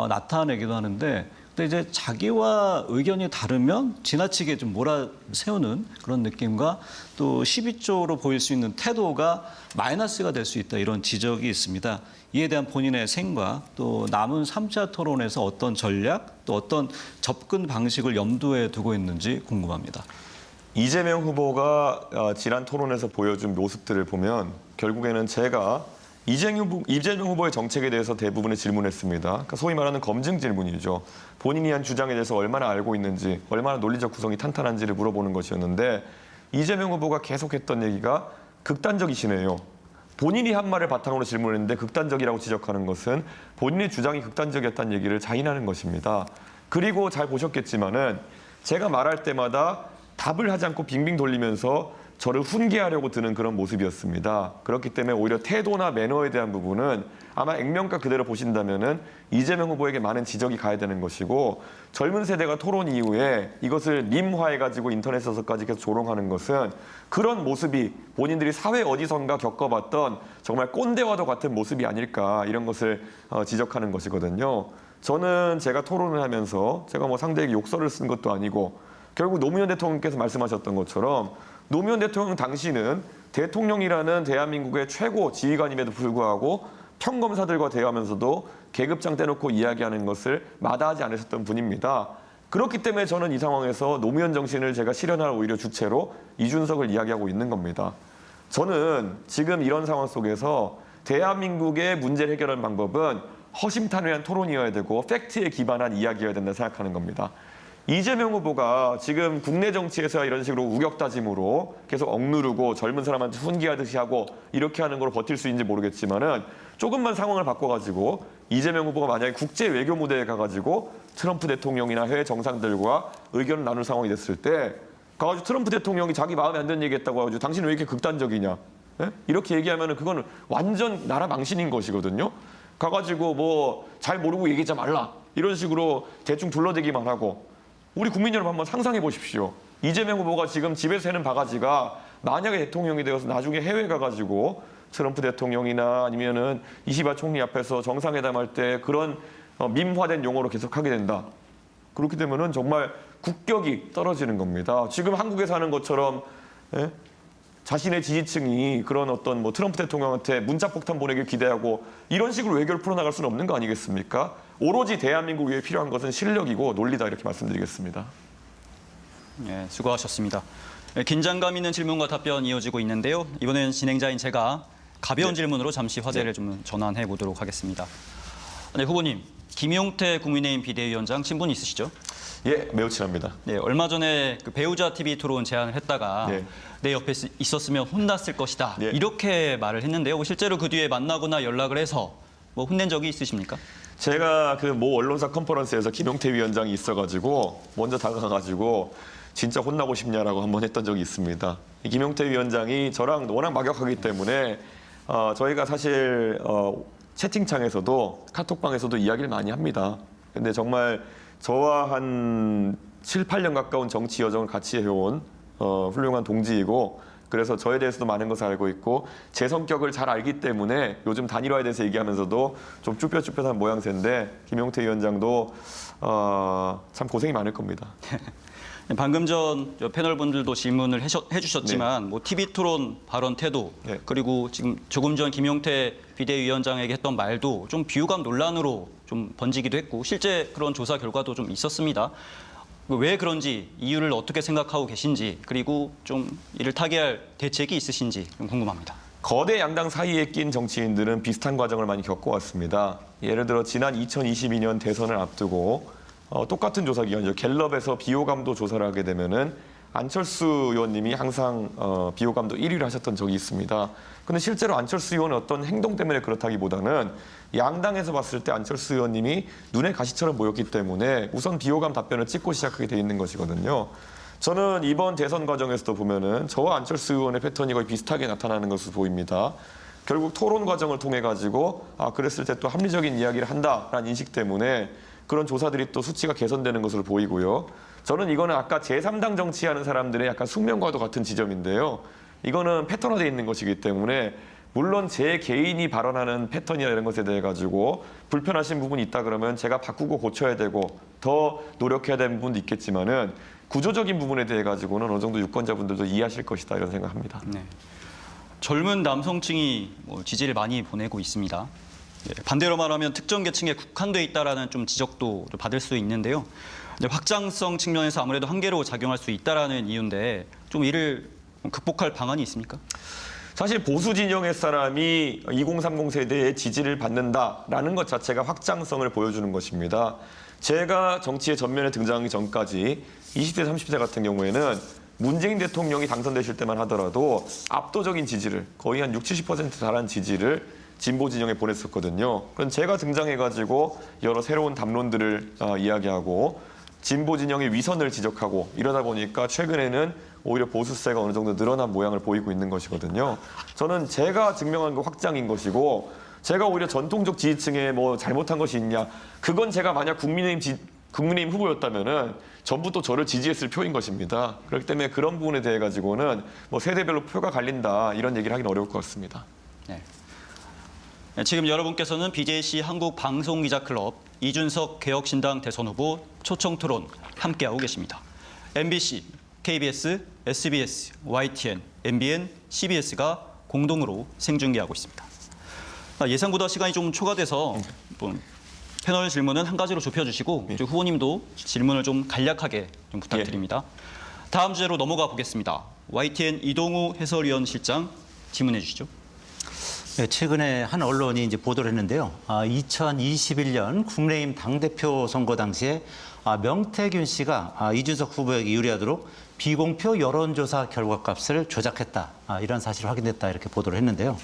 나타내기도 하는데 근데 이제 자기와 의견이 다르면 지나치게 좀 몰아세우는 그런 느낌과 또 12조로 보일 수 있는 태도가 마이너스가 될 수 있다 이런 지적이 있습니다. 이에 대한 본인의 생각 또 남은 3차 토론에서 어떤 전략 또 어떤 접근 방식을 염두에 두고 있는지 궁금합니다. 이재명 후보가 지난 토론에서 보여준 모습들을 보면 결국에는 제가 이재명 후보의 정책에 대해서 대부분의 질문했습니다. 그러니까 소위 말하는 검증 질문이죠. 본인이 한 주장에 대해서 얼마나 알고 있는지, 얼마나 논리적 구성이 탄탄한지를 물어보는 것이었는데 이재명 후보가 계속했던 얘기가 극단적이시네요. 본인이 한 말을 바탕으로 질문했는데 극단적이라고 지적하는 것은 본인의 주장이 극단적이었다는 얘기를 자인하는 것입니다. 그리고 잘 보셨겠지만은 제가 말할 때마다 답을 하지 않고 빙빙 돌리면서 저를 훈계하려고 드는 그런 모습이었습니다. 그렇기 때문에 오히려 태도나 매너에 대한 부분은 아마 액면가 그대로 보신다면은 이재명 후보에게 많은 지적이 가야 되는 것이고, 젊은 세대가 토론 이후에 이것을 밈화해가지고 인터넷에서까지 계속 조롱하는 것은 그런 모습이 본인들이 사회 어디선가 겪어봤던 정말 꼰대와도 같은 모습이 아닐까, 이런 것을 지적하는 것이거든요. 저는 제가 토론을 하면서 제가 뭐 상대에게 욕설을 쓴 것도 아니고, 결국 노무현 대통령께서 말씀하셨던 것처럼 노무현 대통령 당시는 대통령이라는 대한민국의 최고 지휘관임에도 불구하고 평검사들과 대화하면서도 계급장 떼놓고 이야기하는 것을 마다하지 않으셨던 분입니다. 그렇기 때문에 저는 이 상황에서 노무현 정신을 제가 실현할 오히려 주체로 이준석을 이야기하고 있는 겁니다. 저는 지금 이런 상황 속에서 대한민국의 문제를 해결하는 방법은 허심탄회한 토론이어야 되고 팩트에 기반한 이야기여야 된다 생각하는 겁니다. 이재명 후보가 지금 국내 정치에서 이런 식으로 우격다짐으로 계속 억누르고 젊은 사람한테 훈계하듯이 하고 이렇게 하는 걸로 버틸 수 있는지 모르겠지만은, 조금만 상황을 바꿔가지고 이재명 후보가 만약에 국제 외교 무대에 가가지고 트럼프 대통령이나 해외 정상들과 의견을 나눌 상황이 됐을 때, 가가지고 트럼프 대통령이 자기 마음에 안 드는 얘기했다고 해가지고 당신은 왜 이렇게 극단적이냐, 예? 이렇게 얘기하면은 그거는 완전 나라 망신인 것이거든요. 가가지고 뭐 잘 모르고 얘기하지 말라 이런 식으로 대충 둘러대기만 하고, 우리 국민 여러분 한번 상상해 보십시오. 이재명 후보가 지금 집에서 해는 바가지가 만약에 대통령이 되어서 나중에 해외 가가지고 트럼프 대통령이나 아니면은 이시바 총리 앞에서 정상회담할 때 그런 밈화된 용어로 계속하게 된다. 그렇게 되면은 정말 국격이 떨어지는 겁니다. 지금 한국에서 하는 것처럼, 예? 자신의 지지층이 그런 어떤 뭐 트럼프 대통령한테 문자폭탄 보내길 기대하고 이런 식으로 외교를 풀어나갈 수는 없는 거 아니겠습니까? 오로지 대한민국 위해 필요한 것은 실력이고 논리다, 이렇게 말씀드리겠습니다. 네, 수고하셨습니다. 네, 긴장감 있는 질문과 답변 이어지고 있는데요. 이번엔 진행자인 제가 가벼운 질문으로 잠시 화제를 좀 전환해 보도록 하겠습니다. 네, 후보님, 김용태 국민의힘 비대위원장 친분 있으시죠? 예, 매우 친합니다. 네, 얼마 전에 그 배우자 TV 토론 제안을 했다가 네. 내 옆에 있었으면 혼났을 것이다. 네. 이렇게 말을 했는데요. 실제로 그 뒤에 만나거나 연락을 해서 뭐 혼낸 적이 있으십니까? 제가 그 모 언론사 컨퍼런스에서 김용태 위원장이 있어가지고 먼저 다가가가지고 진짜 혼나고 싶냐라고 한번 했던 적이 있습니다. 이 김용태 위원장이 저랑 워낙 막역하기 때문에 저희가 사실 채팅창에서도 카톡방에서도 이야기를 많이 합니다. 근데 정말 저와 한 7, 8년 가까운 정치 여정을 같이 해온 훌륭한 동지이고, 그래서 저에 대해서도 많은 것을 알고 있고 제 성격을 잘 알기 때문에 요즘 단일화에 대해서 얘기하면서도 좀 쭈뼛쭈뼛한 모양새인데, 김용태 위원장도 참 고생이 많을 겁니다. 방금 전 패널 분들도 질문을 해주셨지만 뭐 TV 토론 발언 태도, 네. 그리고 지금 조금 전 김용태 비대위원장에게 했던 말도 좀 비호감 논란으로 좀 번지기도 했고, 실제 그런 조사 결과도 좀 있었습니다. 왜 그런지, 이유를 어떻게 생각하고 계신지, 그리고 좀 이를 타개할 대책이 있으신지 좀 궁금합니다. 거대 양당 사이에 낀 정치인들은 비슷한 과정을 많이 겪어왔습니다. 예를 들어 지난 2022년 대선을 앞두고 똑같은 조사 기관이죠. 갤럽에서 비호감도 조사를 하게 되면은 안철수 의원님이 항상 비호감도 1위를 하셨던 적이 있습니다. 근데 실제로 안철수 의원은 어떤 행동 때문에 그렇다기보다는 양당에서 봤을 때 안철수 의원님이 눈에 가시처럼 보였기 때문에 우선 비호감 답변을 찍고 시작하게 돼 있는 것이거든요. 저는 이번 대선 과정에서도 보면은 저와 안철수 의원의 패턴이 거의 비슷하게 나타나는 것으로 보입니다. 결국 토론 과정을 통해 가지고 그랬을 때 또 합리적인 이야기를 한다라는 인식 때문에 그런 조사들이 또 수치가 개선되는 것으로 보이고요. 저는 이거는 아까 제3당 정치하는 사람들의 약간 숙명과도 같은 지점인데요. 이거는 패턴화되어 있는 것이기 때문에 물론 제 개인이 발언하는 패턴이나 이런 것에 대해 가지고 불편하신 부분이 있다 그러면 제가 바꾸고 고쳐야 되고 더 노력해야 되는 부분도 있겠지만은 구조적인 부분에 대해 가지고는 어느 정도 유권자분들도 이해하실 것이다, 이런 생각합니다. 네. 젊은 남성층이 지지를 많이 보내고 있습니다. 반대로 말하면 특정 계층에 국한돼 있다라는 좀 지적도 좀 받을 수 있는데요. 확장성 측면에서 아무래도 한계로 작용할 수 있다라는 이유인데, 좀 이를 극복할 방안이 있습니까? 사실 보수 진영의 사람이 2030 세대의 지지를 받는다라는 것 자체가 확장성을 보여주는 것입니다. 제가 정치의 전면에 등장하기 전까지 20대, 30대 같은 경우에는 문재인 대통령이 당선되실 때만 하더라도 압도적인 지지를, 거의 한 60, 70% 달한 지지를 진보 진영에 보냈었거든요. 그럼 제가 등장해가지고 여러 새로운 담론들을 이야기하고 진보 진영의 위선을 지적하고 이러다 보니까 최근에는 오히려 보수세가 어느 정도 늘어난 모양을 보이고 있는 것이거든요. 저는 제가 증명한 거 확장인 것이고 제가 오히려 전통적 지지층에 뭐 잘못한 것이 있냐. 그건 제가 만약 국민의힘 후보였다면은 전부 또 저를 지지했을 표인 것입니다. 그렇기 때문에 그런 부분에 대해 가지고는 뭐 세대별로 표가 갈린다 이런 얘기를 하기는 어려울 것 같습니다. 네. 지금 여러분께서는 BJC 한국방송기자클럽 이준석 개혁신당 대선 후보 초청토론 함께하고 계십니다. MBC, KBS, SBS, YTN, MBN, CBS가 공동으로 생중계하고 있습니다. 예상보다 시간이 좀 초과돼서 패널 질문은 한 가지로 좁혀주시고 후보님도 질문을 좀 간략하게 좀 부탁드립니다. 다음 주제로 넘어가 보겠습니다. YTN 이동우 해설위원 실장 질문해 주시죠. 네, 최근에 한 언론이 이제 보도를 했는데요. 2021년 국민의힘 당대표 선거 당시에 명태균 씨가 이준석 후보에게 유리하도록 비공표 여론조사 결과값을 조작했다. 이런 사실이 확인됐다. 이렇게 보도를 했는데요.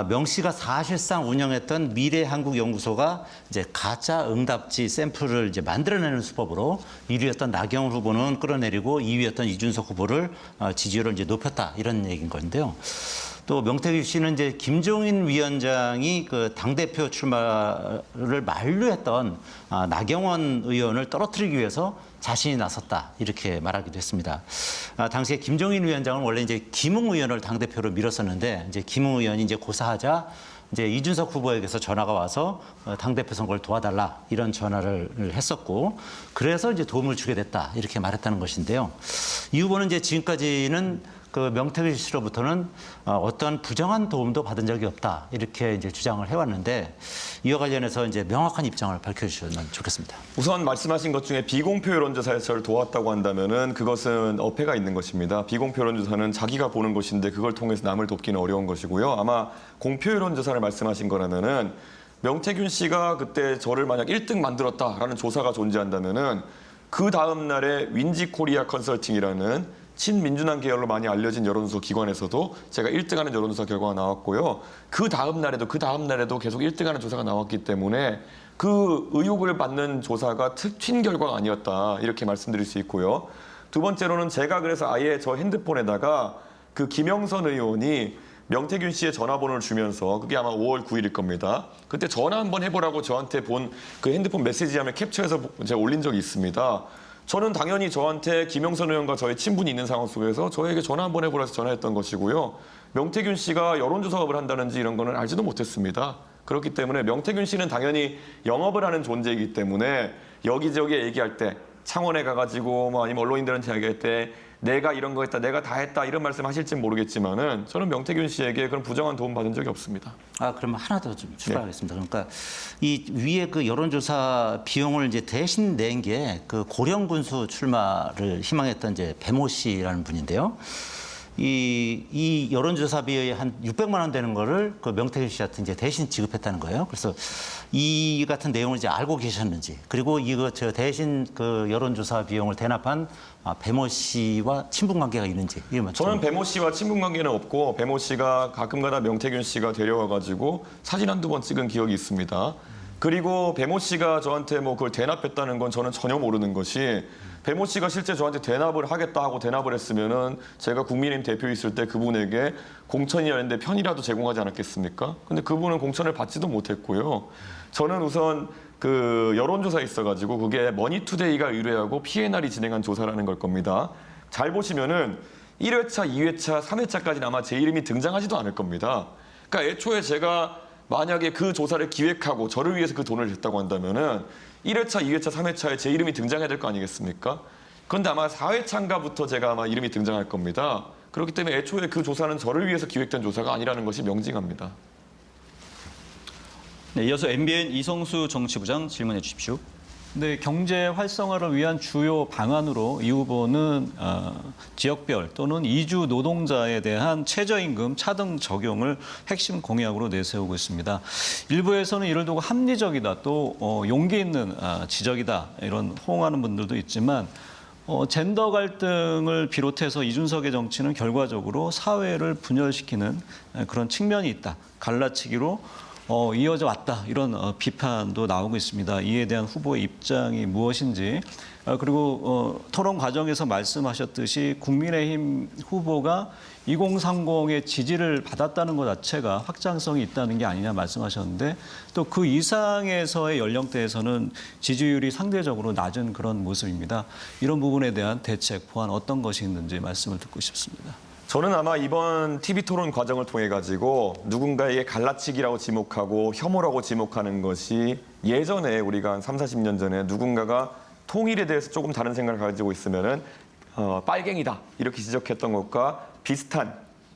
명 씨가 사실상 운영했던 미래한국연구소가 이제 가짜 응답지 샘플을 이제 만들어내는 수법으로 1위였던 나경원 후보는 끌어내리고 2위였던 이준석 후보를 지지율을 이제 높였다. 이런 얘기인 건데요. 또 명태균 씨는 이제 김종인 위원장이 그 당대표 출마를 만류했던 나경원 의원을 떨어뜨리기 위해서 자신이 나섰다 이렇게 말하기도 했습니다. 당시에 김종인 위원장은 원래 이제 김웅 의원을 당대표로 밀었었는데 이제 김웅 의원이 이제 고사하자 이제 이준석 후보에게서 전화가 와서 당대표 선거를 도와달라 이런 전화를 했었고 그래서 이제 도움을 주게 됐다 이렇게 말했다는 것인데요. 이 후보는 이제 지금까지는 그 명태균 씨로부터는 어떤 부정한 도움도 받은 적이 없다 이렇게 이제 주장을 해왔는데 이와 관련해서 이제 명확한 입장을 밝혀주시면 좋겠습니다. 우선 말씀하신 것 중에 비공표 여론조사에서 저를 도왔다고 한다면은 그것은 어폐가 있는 것입니다. 비공표 여론조사는 자기가 보는 것인데 그걸 통해서 남을 돕기는 어려운 것이고요. 아마 공표 여론조사를 말씀하신 거라면은 명태균 씨가 그때 저를 만약 1등 만들었다라는 조사가 존재한다면은 그 다음 날에 윈지코리아 컨설팅이라는 친민주당 계열로 많이 알려진 여론조사 기관에서도 제가 1등하는 여론조사 결과가 나왔고요. 그 다음 날에도 계속 1등하는 조사가 나왔기 때문에 그 의혹을 받는 조사가 튄 결과가 아니었다 이렇게 말씀드릴 수 있고요. 두 번째로는 제가 그래서 아예 저 핸드폰에다가 그 김영선 의원이 명태균 씨의 전화번호를 주면서 그게 아마 5월 9일일 겁니다. 그때 전화 한번 해보라고 저한테 본 그 핸드폰 메시지함을 캡처해서 제가 올린 적이 있습니다. 저는 당연히 저한테 김영선 의원과 저의 친분이 있는 상황 속에서 저에게 전화 한번 해보라 해서 전화했던 것이고요. 명태균 씨가 여론조사업을 한다는지 이런 거는 알지도 못했습니다. 그렇기 때문에 명태균 씨는 당연히 영업을 하는 존재이기 때문에 여기저기 얘기할 때 창원에 가가지고 뭐 아니면 언론인들한테 얘기할 때 내가 이런 거 했다, 내가 다 했다 이런 말씀 하실진 모르겠지만은 저는 명태균 씨에게 그런 부정한 도움 받은 적이 없습니다. 그러면 하나 더 좀 추가하겠습니다. 그러니까 이 위에 그 여론조사 비용을 이제 대신 낸 게 그 고령군수 출마를 희망했던 이제 배모 씨라는 분인데요. 이 여론조사비에 한 600만 원 되는 거를 그 명태균 씨한테 이제 대신 지급했다는 거예요. 그래서 이 같은 내용을 이제 알고 계셨는지 그리고 이거 저 대신 그 여론조사 비용을 대납한 배모 씨와 친분 관계가 있는지 저는 배모 씨와 친분 관계는 없고 배모 씨가 가끔가다 명태균 씨가 데려와가지고 사진 한두 번 찍은 기억이 있습니다. 그리고 배모 씨가 저한테 뭐 그걸 대납했다는 건 저는 전혀 모르는 것이 배모 씨가 실제 저한테 대납을 하겠다 하고 대납을 했으면은 제가 국민의힘 대표 있을 때 그분에게 공천이라는데 편이라도 제공하지 않았겠습니까? 근데 그분은 공천을 받지도 못했고요. 저는 우선 그 여론조사에 있어가지고 그게 머니투데이가 의뢰하고 P&R이 진행한 조사라는 걸 겁니다. 잘 보시면은 1회차, 2회차, 3회차까지는 아마 제 이름이 등장하지도 않을 겁니다. 그러니까 애초에 제가 만약에 그 조사를 기획하고 저를 위해서 그 돈을 냈다고 한다면은 1회차, 2회차, 3회차에 제 이름이 등장해야 될 거 아니겠습니까? 그런데 아마 4회차인가부터 제가 아마 이름이 등장할 겁니다. 그렇기 때문에 애초에 그 조사는 저를 위해서 기획된 조사가 아니라는 것이 명징합니다. 네, 이어서 MBN 이성수 정치부장 질문해 주십시오. 네, 경제 활성화를 위한 주요 방안으로 이 후보는 지역별 또는 이주 노동자에 대한 최저임금 차등 적용을 핵심 공약으로 내세우고 있습니다. 일부에서는 이를 두고 합리적이다 또 용기 있는 지적이다 이런 호응하는 분들도 있지만 젠더 갈등을 비롯해서 이준석의 정치는 결과적으로 사회를 분열시키는 그런 측면이 있다. 갈라치기로 이어져 왔다 이런 비판도 나오고 있습니다. 이에 대한 후보의 입장이 무엇인지 그리고 토론 과정에서 말씀하셨듯이 국민의힘 후보가 2030의 지지를 받았다는 것 자체가 확장성이 있다는 게 아니냐 말씀하셨는데 또 그 이상에서의 연령대에서는 지지율이 상대적으로 낮은 그런 모습입니다. 이런 부분에 대한 대책, 보완 어떤 것이 있는지 말씀을 듣고 싶습니다. 저는 아마 이번 TV 토론 과정을 통해 가지고 누군가에게 갈라치기라고 지목하고 혐오라고 지목하는 것이 예전에 우리가 한 3, 40년 전에 누군가가 통일에 대해서 조금 다른 생각을 가지고 있으면은 빨갱이다 이렇게 지적했던 것과 비슷한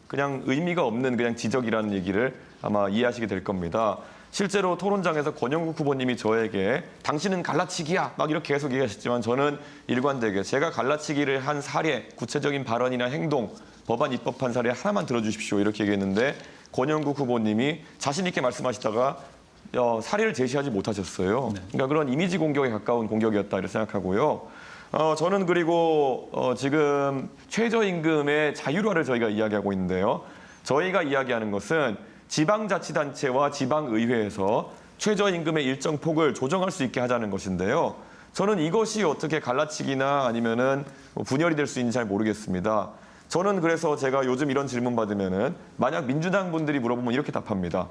그냥 의미가 없는 그냥 지적이라는 얘기를 아마 이해하시게 될 겁니다. 실제로 토론장에서 권영국 후보님이 저에게 당신은 갈라치기야 막 이렇게 계속 얘기하셨지만 저는 일관되게 제가 갈라치기를 한 사례, 구체적인 발언이나 행동, 법안 입법한 사례 하나만 들어주십시오 이렇게 얘기했는데 권영국 후보님이 자신 있게 말씀하시다가 사례를 제시하지 못하셨어요. 그러니까 그런 이미지 공격에 가까운 공격이었다 이렇게 생각하고요. 저는 그리고 지금 최저임금의 자율화를 저희가 이야기하고 있는데요. 저희가 이야기하는 것은 지방자치단체와 지방의회에서 최저임금의 일정 폭을 조정할 수 있게 하자는 것인데요. 저는 이것이 어떻게 갈라치기나 아니면은 분열이 될 수 있는지 잘 모르겠습니다. 저는 그래서 제가 요즘 이런 질문 받으면은 만약 민주당 분들이 물어보면 이렇게 답합니다.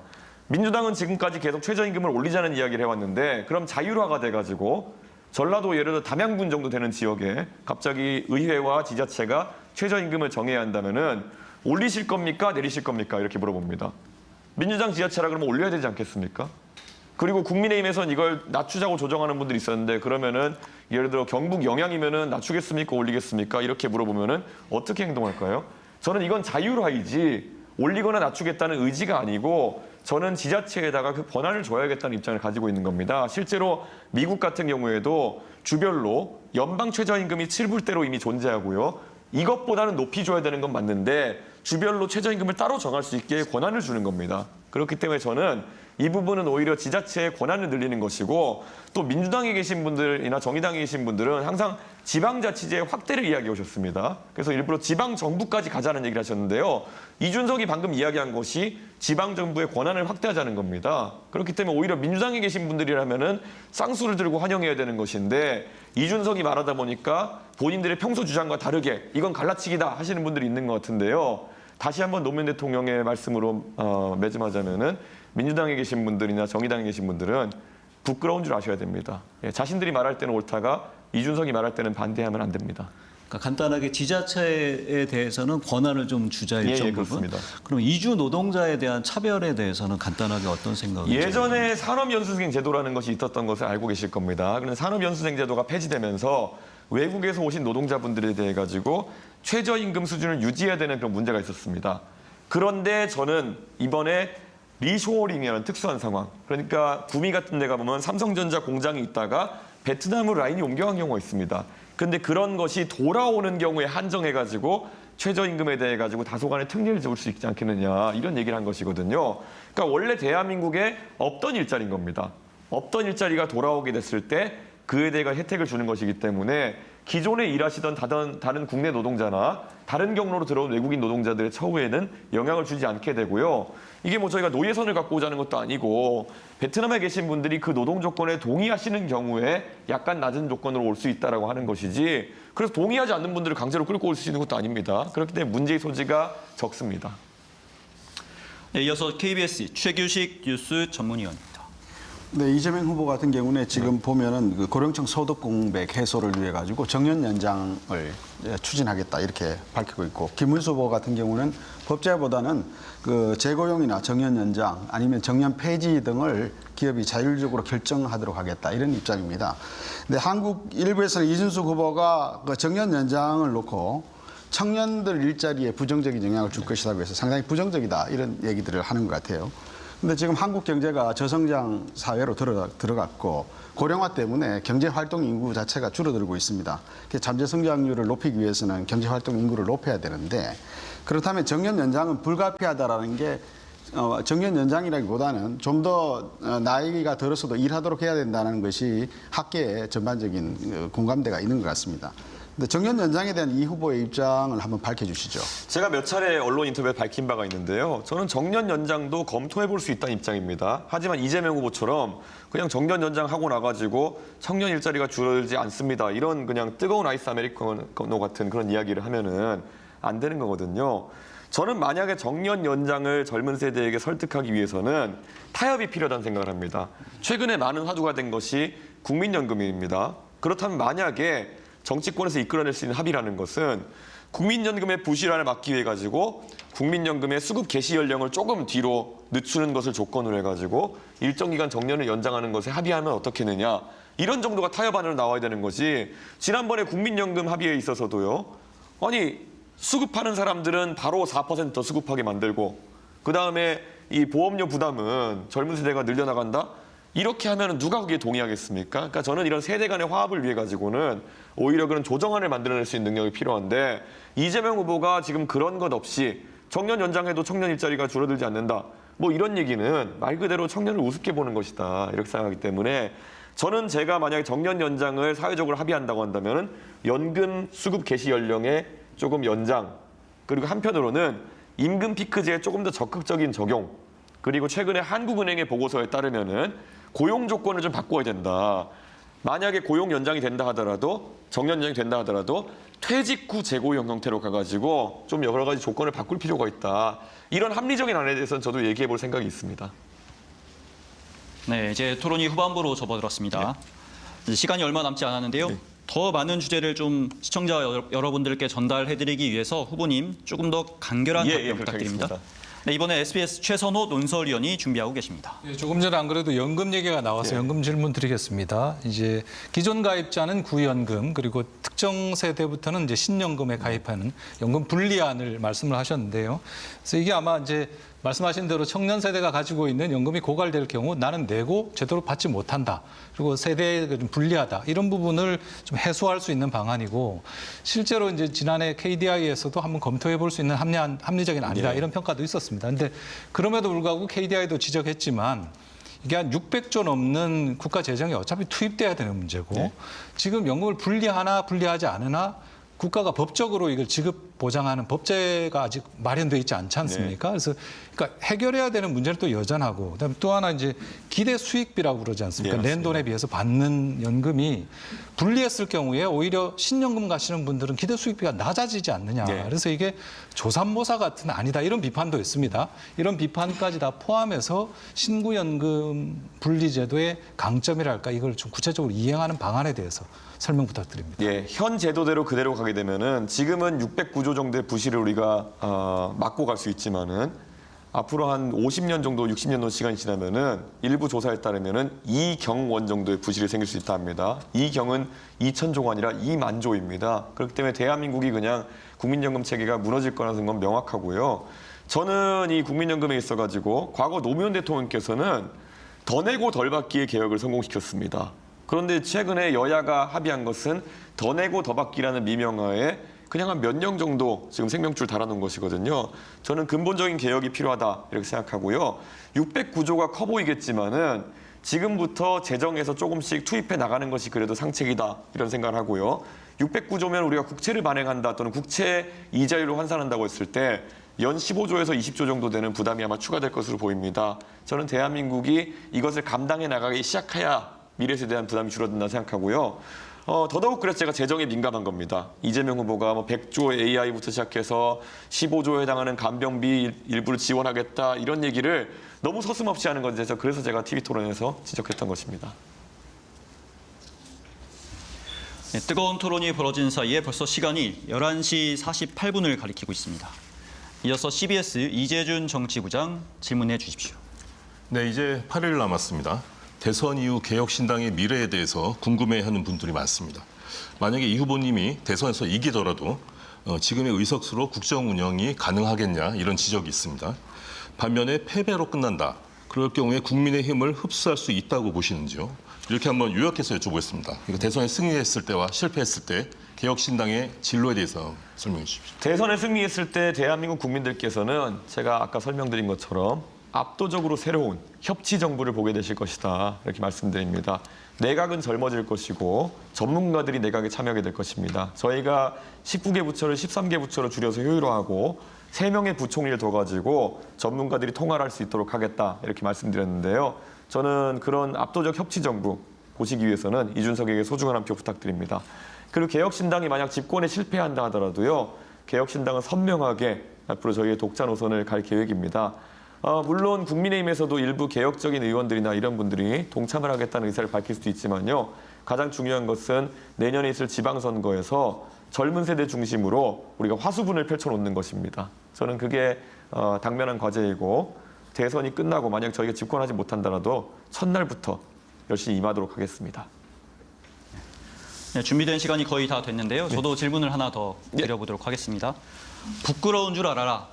민주당은 지금까지 계속 최저임금을 올리자는 이야기를 해왔는데 그럼 자율화가 돼가지고 전라도 예를 들어 담양군 정도 되는 지역에 갑자기 의회와 지자체가 최저임금을 정해야 한다면은 올리실 겁니까? 내리실 겁니까? 이렇게 물어봅니다. 민주당 지자체라 그러면 올려야 되지 않겠습니까? 그리고 국민의힘에서는 이걸 낮추자고 조정하는 분들이 있었는데 그러면은 예를 들어 경북 영양이면은 낮추겠습니까? 올리겠습니까? 이렇게 물어보면은 어떻게 행동할까요? 저는 이건 자율화이지 올리거나 낮추겠다는 의지가 아니고 저는 지자체에다가 그 권한을 줘야겠다는 입장을 가지고 있는 겁니다. 실제로 미국 같은 경우에도 주별로 연방 최저임금이 7불대로 이미 존재하고요. 이것보다는 높이 줘야 되는 건 맞는데 주별로 최저임금을 따로 정할 수 있게 권한을 주는 겁니다. 그렇기 때문에 저는 이 부분은 오히려 지자체의 권한을 늘리는 것이고 또 민주당에 계신 분들이나 정의당에 계신 분들은 항상 지방자치제의 확대를 이야기해 오셨습니다. 그래서 일부러 지방정부까지 가자는 얘기를 하셨는데요. 이준석이 방금 이야기한 것이 지방정부의 권한을 확대하자는 겁니다. 그렇기 때문에 오히려 민주당에 계신 분들이라면은 쌍수를 들고 환영해야 되는 것인데 이준석이 말하다 보니까 본인들의 평소 주장과 다르게 이건 갈라치기다 하시는 분들이 있는 것 같은데요. 다시 한번 노무현 대통령의 말씀으로 매짐하자면은 민주당에 계신 분들이나 정의당에 계신 분들은 부끄러운 줄 아셔야 됩니다. 자신들이 말할 때는 옳다가 이준석이 말할 때는 반대하면 안 됩니다. 그러니까 간단하게 지자체에 대해서는 권한을 좀 주자 일정 부분. 그렇습니다. 그럼 이주 노동자에 대한 차별에 대해서는 간단하게 어떤 생각을? 예전에 산업연수생 제도라는 것이 있었던 것을 알고 계실 겁니다. 그런데 산업연수생 제도가 폐지되면서 외국에서 오신 노동자분들에 대해 가지고 최저임금 수준을 유지해야 되는 그런 문제가 있었습니다. 그런데 저는 이번에 리쇼어링이라는 특수한 상황. 그러니까 구미 같은 데 가보면 삼성전자 공장이 있다가 베트남으로 라인이 옮겨간 경우가 있습니다. 그런데 그런 것이 돌아오는 경우에 한정해가지고 최저임금에 대해 가지고 다소간의 특례를 줄 수 있지 않겠느냐 이런 얘기를 한 것이거든요. 그러니까 원래 대한민국에 없던 일자리인 겁니다. 없던 일자리가 돌아오게 됐을 때 그에 대해 혜택을 주는 것이기 때문에 기존에 일하시던 다른 국내 노동자나 다른 경로로 들어온 외국인 노동자들의 처우에는 영향을 주지 않게 되고요. 이게 뭐 저희가 노예선을 갖고 오자는 것도 아니고 베트남에 계신 분들이 그 노동 조건에 동의하시는 경우에 약간 낮은 조건으로 올 수 있다라고 하는 것이지 그래서 동의하지 않는 분들을 강제로 끌고 올 수 있는 것도 아닙니다. 그렇기 때문에 문제의 소지가 적습니다. 네, 이어서 KBS 최규식 뉴스 전문위원입니다. 네, 이재명 후보 같은 경우는 지금 보면은 그 고령층 소득 공백 해소를 위해 가지고 정년 연장을 추진하겠다 이렇게 밝히고 있고 김문수 후보 같은 경우는 법제보다는 그 재고용이나 정년 연장 아니면 정년 폐지 등을 기업이 자율적으로 결정하도록 하겠다 이런 입장입니다. 근데 한국 일부에서는 이준석 후보가 그 정년 연장을 놓고 청년들 일자리에 부정적인 영향을 줄 것이라고 해서 상당히 부정적이다 이런 얘기들을 하는 것 같아요. 근데 지금 한국 경제가 저성장 사회로 들어갔고 고령화 때문에 경제 활동 인구 자체가 줄어들고 있습니다. 잠재 성장률을 높이기 위해서는 경제 활동 인구를 높여야 되는데 그렇다면 정년 연장은 불가피하다라는 게 정년 연장이라기보다는 좀 더 나이가 들어서도 일하도록 해야 된다는 것이 학계의 전반적인 공감대가 있는 것 같습니다. 근데 정년 연장에 대한 이 후보의 입장을 한번 밝혀주시죠. 제가 몇 차례 언론 인터뷰에 밝힌 바가 있는데요. 저는 정년 연장도 검토해 볼 수 있다는 입장입니다. 하지만 이재명 후보처럼 그냥 정년 연장하고 나가지고 청년 일자리가 줄어들지 않습니다. 이런 그냥 뜨거운 아이스 아메리카노 같은 그런 이야기를 하면은 안 되는 거거든요. 저는 만약에 정년 연장을 젊은 세대에게 설득하기 위해서는 타협이 필요하다는 생각을 합니다. 최근에 많은 화두가 된 것이 국민연금입니다. 그렇다면 만약에 정치권에서 이끌어낼 수 있는 합의라는 것은 국민연금의 부실화를 막기 위해 가지고 국민연금의 수급 개시 연령을 조금 뒤로 늦추는 것을 조건으로 해가지고 일정 기간 정년을 연장하는 것에 합의하면 어떻겠느냐. 이런 정도가 타협안으로 나와야 되는 거지. 지난번에 국민연금 합의에 있어서도요. 아니 수급하는 사람들은 바로 4% 더 수급하게 만들고 그다음에 이 보험료 부담은 젊은 세대가 늘려나간다? 이렇게 하면 누가 거기에 동의하겠습니까? 그러니까 저는 이런 세대 간의 화합을 위해 가지고는 오히려 그런 조정안을 만들어낼 수 있는 능력이 필요한데 이재명 후보가 지금 그런 것 없이 정년 연장해도 청년 일자리가 줄어들지 않는다. 뭐 이런 얘기는 말 그대로 청년을 우습게 보는 것이다. 이렇게 생각하기 때문에 저는 제가 만약에 정년 연장을 사회적으로 합의한다고 한다면 연금 수급 개시 연령의 조금 연장 그리고 한편으로는 임금 피크제의 조금 더 적극적인 적용 그리고 최근에 한국은행의 보고서에 따르면은 고용 조건을 좀 바꿔야 된다. 만약에 고용 연장이 된다 하더라도 정년 연장이 된다 하더라도 퇴직 후 재고용 형태로 가가지고 좀 여러 가지 조건을 바꿀 필요가 있다. 이런 합리적인 안에 대해서는 저도 얘기해 볼 생각이 있습니다. 네, 이제 토론이 후반부로 접어들었습니다. 이제 시간이 얼마 남지 않았는데요. 더 많은 주제를 좀 시청자 여러분들께 전달해드리기 위해서 후보님 조금 더 간결한 답변 부탁드립니다. 하겠습니다. 네, 이번에 SBS 최선호 논설위원이 준비하고 계십니다. 예, 조금 전에 안 그래도 연금 얘기가 나와서 연금 질문 드리겠습니다. 이제 기존 가입자는 구연금 그리고 특정 세대부터는 이제 신연금에 가입하는 연금 분리안을 말씀을 하셨는데요. 그래서 이게 아마 이제 말씀하신 대로 청년 세대가 가지고 있는 연금이 고갈될 경우 나는 내고 제대로 받지 못한다. 그리고 세대가 좀 불리하다. 이런 부분을 좀 해소할 수 있는 방안이고 실제로 이제 지난해 KDI에서도 한번 검토해 볼 수 있는 합리적인 안이다. 이런 평가도 있었습니다. 근데 그럼에도 불구하고 KDI도 지적했지만 이게 한 600조 넘는 국가 재정이 어차피 투입돼야 되는 문제고 지금 연금을 분리하나 분리하지 않으나 국가가 법적으로 이걸 지급 보장하는 법제가 아직 마련돼 있지 않지 않습니까? 그래서 그러니까 해결해야 되는 문제는 또 여전하고 그다음에 또 하나 이제 기대 수익비라고 그러지 않습니까? 낸 돈에 비해서 받는 연금이 분리했을 경우에 오히려 신연금 가시는 분들은 기대 수익비가 낮아지지 않느냐. 그래서 이게 조삼모사 같은 아니다 이런 비판도 있습니다. 이런 비판까지 다 포함해서 신구연금 분리제도의 강점이랄까 이걸 좀 구체적으로 이행하는 방안에 대해서 설명 부탁드립니다. 예, 현 제도대로 그대로 가게 되면은 지금은 609조 정도의 부실을 우리가 막고 갈 수 있지만은 앞으로 한 50년 정도, 60년 정도 시간이 지나면은 일부 조사에 따르면은 2경원 정도의 부실이 생길 수 있다 합니다. 2경은 2천조가 아니라 2만조입니다. 그렇기 때문에 대한민국이 그냥 국민연금 체계가 무너질 거라는 건 명확하고요. 저는 이 국민연금에 있어가지고 과거 노무현 대통령께서는 더 내고 덜 받기의 개혁을 성공시켰습니다. 그런데 최근에 여야가 합의한 것은 더 내고 더 받기라는 미명하에 그냥 한 몇 년 정도 지금 생명줄 달아놓은 것이거든요. 저는 근본적인 개혁이 필요하다 이렇게 생각하고요. 609조가 커 보이겠지만은 지금부터 재정에서 조금씩 투입해 나가는 것이 그래도 상책이다 이런 생각을 하고요. 609조면 우리가 국채를 발행한다 또는 국채 이자율로 환산한다고 했을 때 연 15조에서 20조 정도 되는 부담이 아마 추가될 것으로 보입니다. 저는 대한민국이 이것을 감당해 나가기 시작해야 미래 세대에 대한 부담이 줄어든다 생각하고요. 더더욱 그래서 제가 재정에 민감한 겁니다. 이재명 후보가 뭐 100조 AI부터 시작해서 15조에 해당하는 간병비 일부를 지원하겠다 이런 얘기를 너무 서슴없이 하는 것에 대해서 그래서 제가 TV 토론에서 지적했던 것입니다. 네, 뜨거운 토론이 벌어진 사이에 벌써 시간이 11시 48분을 가리키고 있습니다. 이어서 CBS 이재준 정치부장 질문해 주십시오. 네, 이제 8일 남았습니다. 대선 이후 개혁신당의 미래에 대해서 궁금해하는 분들이 많습니다. 만약에 이 후보님이 대선에서 이기더라도 지금의 의석수로 국정 운영이 가능하겠냐 이런 지적이 있습니다. 반면에 패배로 끝난다. 그럴 경우에 국민의힘을 흡수할 수 있다고 보시는지요? 이렇게 한번 요약해서 여쭤보겠습니다. 그러니까 대선에 승리했을 때와 실패했을 때 개혁신당의 진로에 대해서 설명해 주십시오. 대선에 승리했을 때 대한민국 국민들께서는 제가 아까 설명드린 것처럼 압도적으로 새로운 협치 정부를 보게 되실 것이다. 이렇게 말씀드립니다. 내각은 젊어질 것이고 전문가들이 내각에 참여하게 될 것입니다. 저희가 19개 부처를 13개 부처로 줄여서 효율화하고 3명의 부총리를 둬가지고 전문가들이 통화를 할 수 있도록 하겠다. 이렇게 말씀드렸는데요. 저는 그런 압도적 협치 정부 보시기 위해서는 이준석에게 소중한 한 표 부탁드립니다. 그리고 개혁신당이 만약 집권에 실패한다 하더라도요. 개혁신당은 선명하게 앞으로 저희의 독자 노선을 갈 계획입니다. 물론 국민의힘에서도 일부 개혁적인 의원들이나 이런 분들이 동참을 하겠다는 의사를 밝힐 수도 있지만요. 가장 중요한 것은 내년에 있을 지방선거에서 젊은 세대 중심으로 우리가 화수분을 펼쳐놓는 것입니다. 저는 그게 당면한 과제이고 대선이 끝나고 만약 저희가 집권하지 못한다라도 첫날부터 열심히 임하도록 하겠습니다. 네, 준비된 시간이 거의 다 됐는데요. 저도 질문을 하나 더 드려보도록 하겠습니다. 부끄러운 줄 알아라.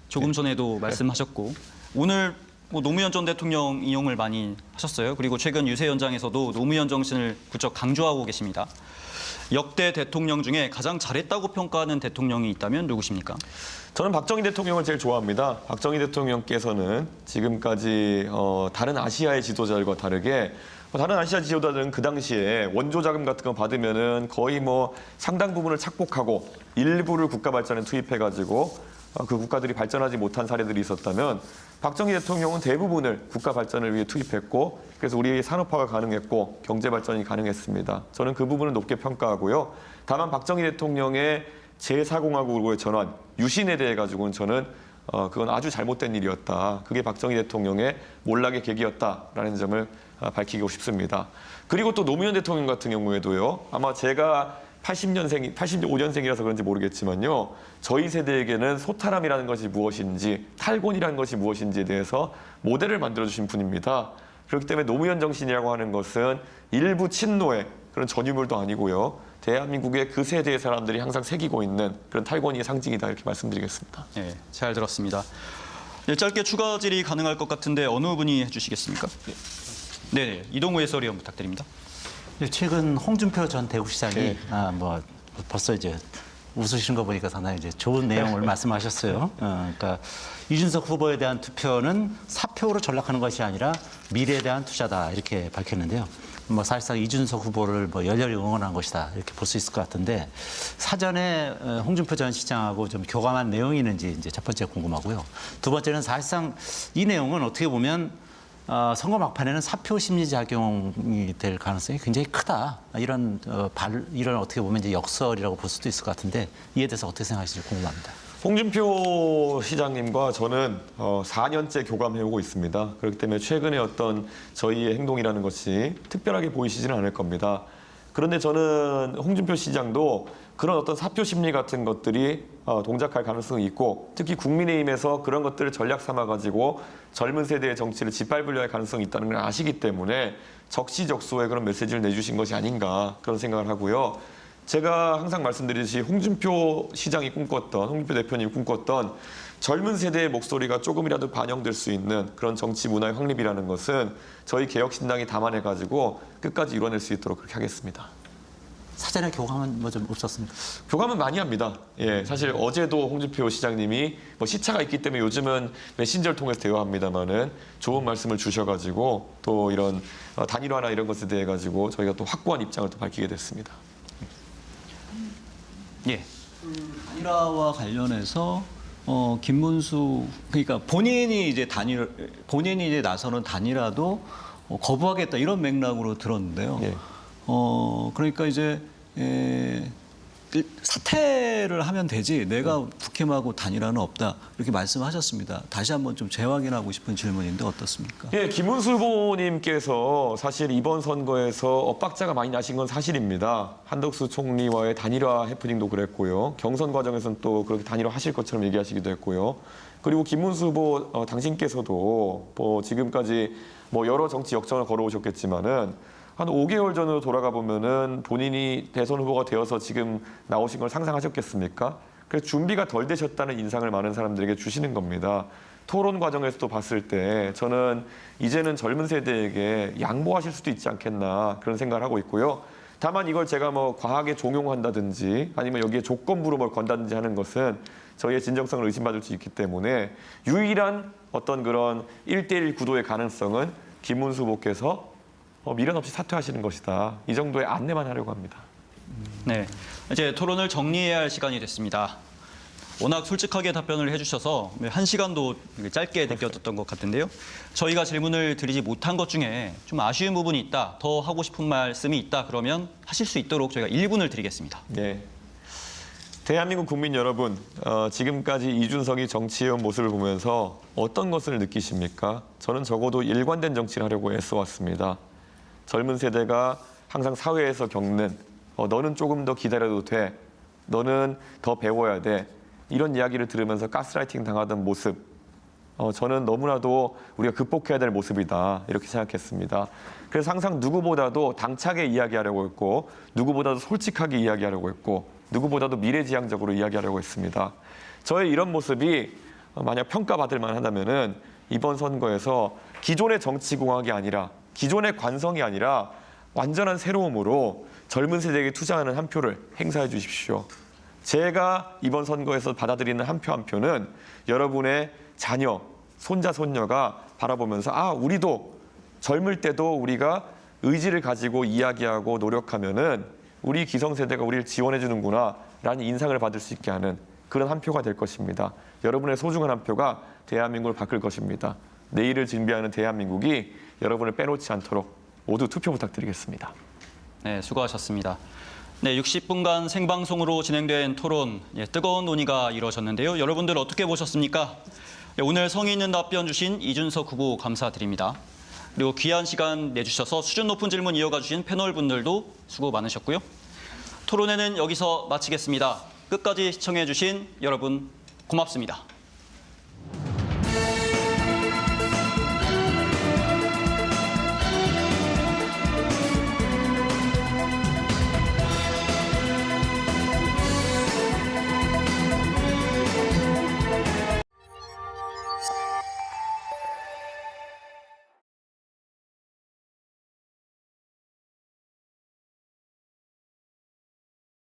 조금 전에도 말씀하셨고 오늘 노무현 전 대통령 인용을 많이 하셨어요. 그리고 최근 유세 현장에서도 노무현 정신을 부쩍 강조하고 계십니다. 역대 대통령 중에 가장 잘했다고 평가하는 대통령이 있다면 누구십니까? 저는 박정희 대통령을 제일 좋아합니다. 박정희 대통령께서는 지금까지 다른 아시아의 지도자들과 다르게 다른 아시아 지도자들은 그 당시에 원조 자금 같은 거 받으면은 거의 상당 부분을 착복하고 일부를 국가 발전에 투입해가지고 그 국가들이 발전하지 못한 사례들이 있었다면 박정희 대통령은 대부분을 국가 발전을 위해 투입했고 그래서 우리의 산업화가 가능했고 경제 발전이 가능했습니다. 저는 그 부분을 높게 평가하고요. 다만 박정희 대통령의 제4공화국으로의 전환, 유신에 대해 가지고는 저는 그건 아주 잘못된 일이었다. 그게 박정희 대통령의 몰락의 계기였다라는 점을 밝히고 싶습니다. 그리고 또 노무현 대통령 같은 경우에도요. 아마 제가 85년생이라서 그런지 모르겠지만요. 저희 세대에게는 소탈함이라는 것이 무엇인지, 탈곤이라는 것이 무엇인지에 대해서 모델을 만들어주신 분입니다. 그렇기 때문에 노무현 정신이라고 하는 것은 일부 친노의 그런 전유물도 아니고요. 대한민국의 그 세대의 사람들이 항상 새기고 있는 그런 탈권위의 상징이다 이렇게 말씀드리겠습니다. 네, 잘 들었습니다. 네, 짧게 추가 질의 가능할 것 같은데 어느 분이 해주시겠습니까? 네, 이동우 해설위원 부탁드립니다. 최근 홍준표 전 대구시장이 네. 벌써 이제 웃으시는 거 보니까 상당히 이제 좋은 내용을 말씀하셨어요. 그러니까 이준석 후보에 대한 투표는 사표로 전락하는 것이 아니라 미래에 대한 투자다 이렇게 밝혔는데요. 사실상 이준석 후보를 열렬히 응원한 것이다 이렇게 볼 수 있을 것 같은데 사전에 홍준표 전 시장하고 좀 교감한 내용이 있는지 이제 첫 번째 궁금하고요. 두 번째는 사실상 이 내용은 어떻게 보면 선거 막판에는 사표 심리 작용이 될 가능성이 굉장히 크다. 이런 어떻게 보면 이제 역설이라고 볼 수도 있을 것 같은데 이에 대해서 어떻게 생각하실지 궁금합니다. 홍준표 시장님과 저는 4년째 교감해오고 있습니다. 그렇기 때문에 최근에 어떤 저희의 행동이라는 것이 특별하게 보이시지는 않을 겁니다. 그런데 저는 홍준표 시장도 그런 어떤 사표 심리 같은 것들이 동작할 가능성이 있고 특히 국민의힘에서 그런 것들을 전략 삼아가지고 젊은 세대의 정치를 짓밟으려 할 가능성이 있다는 걸 아시기 때문에 적시적소의 그런 메시지를 내주신 것이 아닌가 그런 생각을 하고요. 제가 항상 말씀드리듯이 홍준표 시장이 꿈꿨던, 홍준표 대표님이 꿈꿨던 젊은 세대의 목소리가 조금이라도 반영될 수 있는 그런 정치 문화의 확립이라는 것은 저희 개혁신당이 담아내가지고 끝까지 이뤄낼 수 있도록 그렇게 하겠습니다. 사전에 교감은 좀 없었습니까? 교감은 많이 합니다. 예, 사실 어제도 홍준표 시장님이 시차가 있기 때문에 요즘은 메신저를 통해서 대화합니다만은 좋은 말씀을 주셔가지고 또 이런 단일화나 이런 것에 대해 가지고 저희가 또 확고한 입장을 또 밝히게 됐습니다. 예. 단일화와 관련해서 김문수 그러니까 본인이 이제 나서는 단일화도 거부하겠다 이런 맥락으로 들었는데요. 예. 그러니까 이제 사퇴를 하면 되지 내가 국힘하고 단일화는 없다 이렇게 말씀하셨습니다. 다시 한번 좀 재확인하고 싶은 질문인데 어떻습니까? 예, 김문수 후보님께서 사실 이번 선거에서 엇박자가 많이 나신 건 사실입니다. 한덕수 총리와의 단일화 해프닝도 그랬고요. 경선 과정에서는 또 그렇게 단일화 하실 것처럼 얘기하시기도 했고요. 그리고 김문수 후보 당신께서도 지금까지 여러 정치 역전을 걸어오셨겠지만은 한 5개월 전으로 돌아가 보면은 본인이 대선 후보가 되어서 지금 나오신 걸 상상하셨겠습니까? 그래서 준비가 덜 되셨다는 인상을 많은 사람들에게 주시는 겁니다. 토론 과정에서도 봤을 때 저는 이제는 젊은 세대에게 양보하실 수도 있지 않겠나 그런 생각을 하고 있고요. 다만 이걸 제가 뭐 과하게 종용한다든지 아니면 여기에 조건부로 뭘 건다든지 하는 것은 저희의 진정성을 의심받을 수 있기 때문에 유일한 어떤 그런 1대1 구도의 가능성은 김문수 후보께서 미련 없이 사퇴하시는 것이다. 이 정도의 안내만 하려고 합니다. 네, 이제 토론을 정리해야 할 시간이 됐습니다. 워낙 솔직하게 답변을 해주셔서 1시간도 짧게 느껴졌던 것 같은데요. 저희가 질문을 드리지 못한 것 중에 좀 아쉬운 부분이 있다, 더 하고 싶은 말씀이 있다 그러면 하실 수 있도록 저희가 1분을 드리겠습니다. 네. 대한민국 국민 여러분, 지금까지 이준석이 정치해온 모습을 보면서 어떤 것을 느끼십니까? 저는 적어도 일관된 정치를 하려고 애써왔습니다. 젊은 세대가 항상 사회에서 겪는 너는 조금 더 기다려도 돼, 너는 더 배워야 돼, 이런 이야기를 들으면서 가스라이팅 당하던 모습, 저는 너무나도 우리가 극복해야 될 모습이다 이렇게 생각했습니다. 그래서 항상 누구보다도 당차게 이야기하려고 했고 누구보다도 솔직하게 이야기하려고 했고 누구보다도 미래지향적으로 이야기하려고 했습니다. 저의 이런 모습이 만약 평가받을 만하다면은 이번 선거에서 기존의 정치공학이 아니라 기존의 관성이 아니라 완전한 새로움으로 젊은 세대에게 투자하는 한 표를 행사해 주십시오. 제가 이번 선거에서 받아들이는 한 표 한 표는 여러분의 자녀, 손자, 손녀가 바라보면서 우리도 젊을 때도 우리가 의지를 가지고 이야기하고 노력하면은 우리 기성세대가 우리를 지원해 주는구나 라는 인상을 받을 수 있게 하는 그런 한 표가 될 것입니다. 여러분의 소중한 한 표가 대한민국을 바꿀 것입니다. 내일을 준비하는 대한민국이 여러분을 빼놓지 않도록 모두 투표 부탁드리겠습니다. 네, 수고하셨습니다. 네, 60분간 생방송으로 진행된 토론, 뜨거운 논의가 이루어졌는데요. 여러분들 어떻게 보셨습니까? 오늘 성의 있는 답변 주신 이준석 후보 감사드립니다. 그리고 귀한 시간 내주셔서 수준 높은 질문 이어가 주신 패널 분들도 수고 많으셨고요. 토론회는 여기서 마치겠습니다. 끝까지 시청해 주신 여러분 고맙습니다.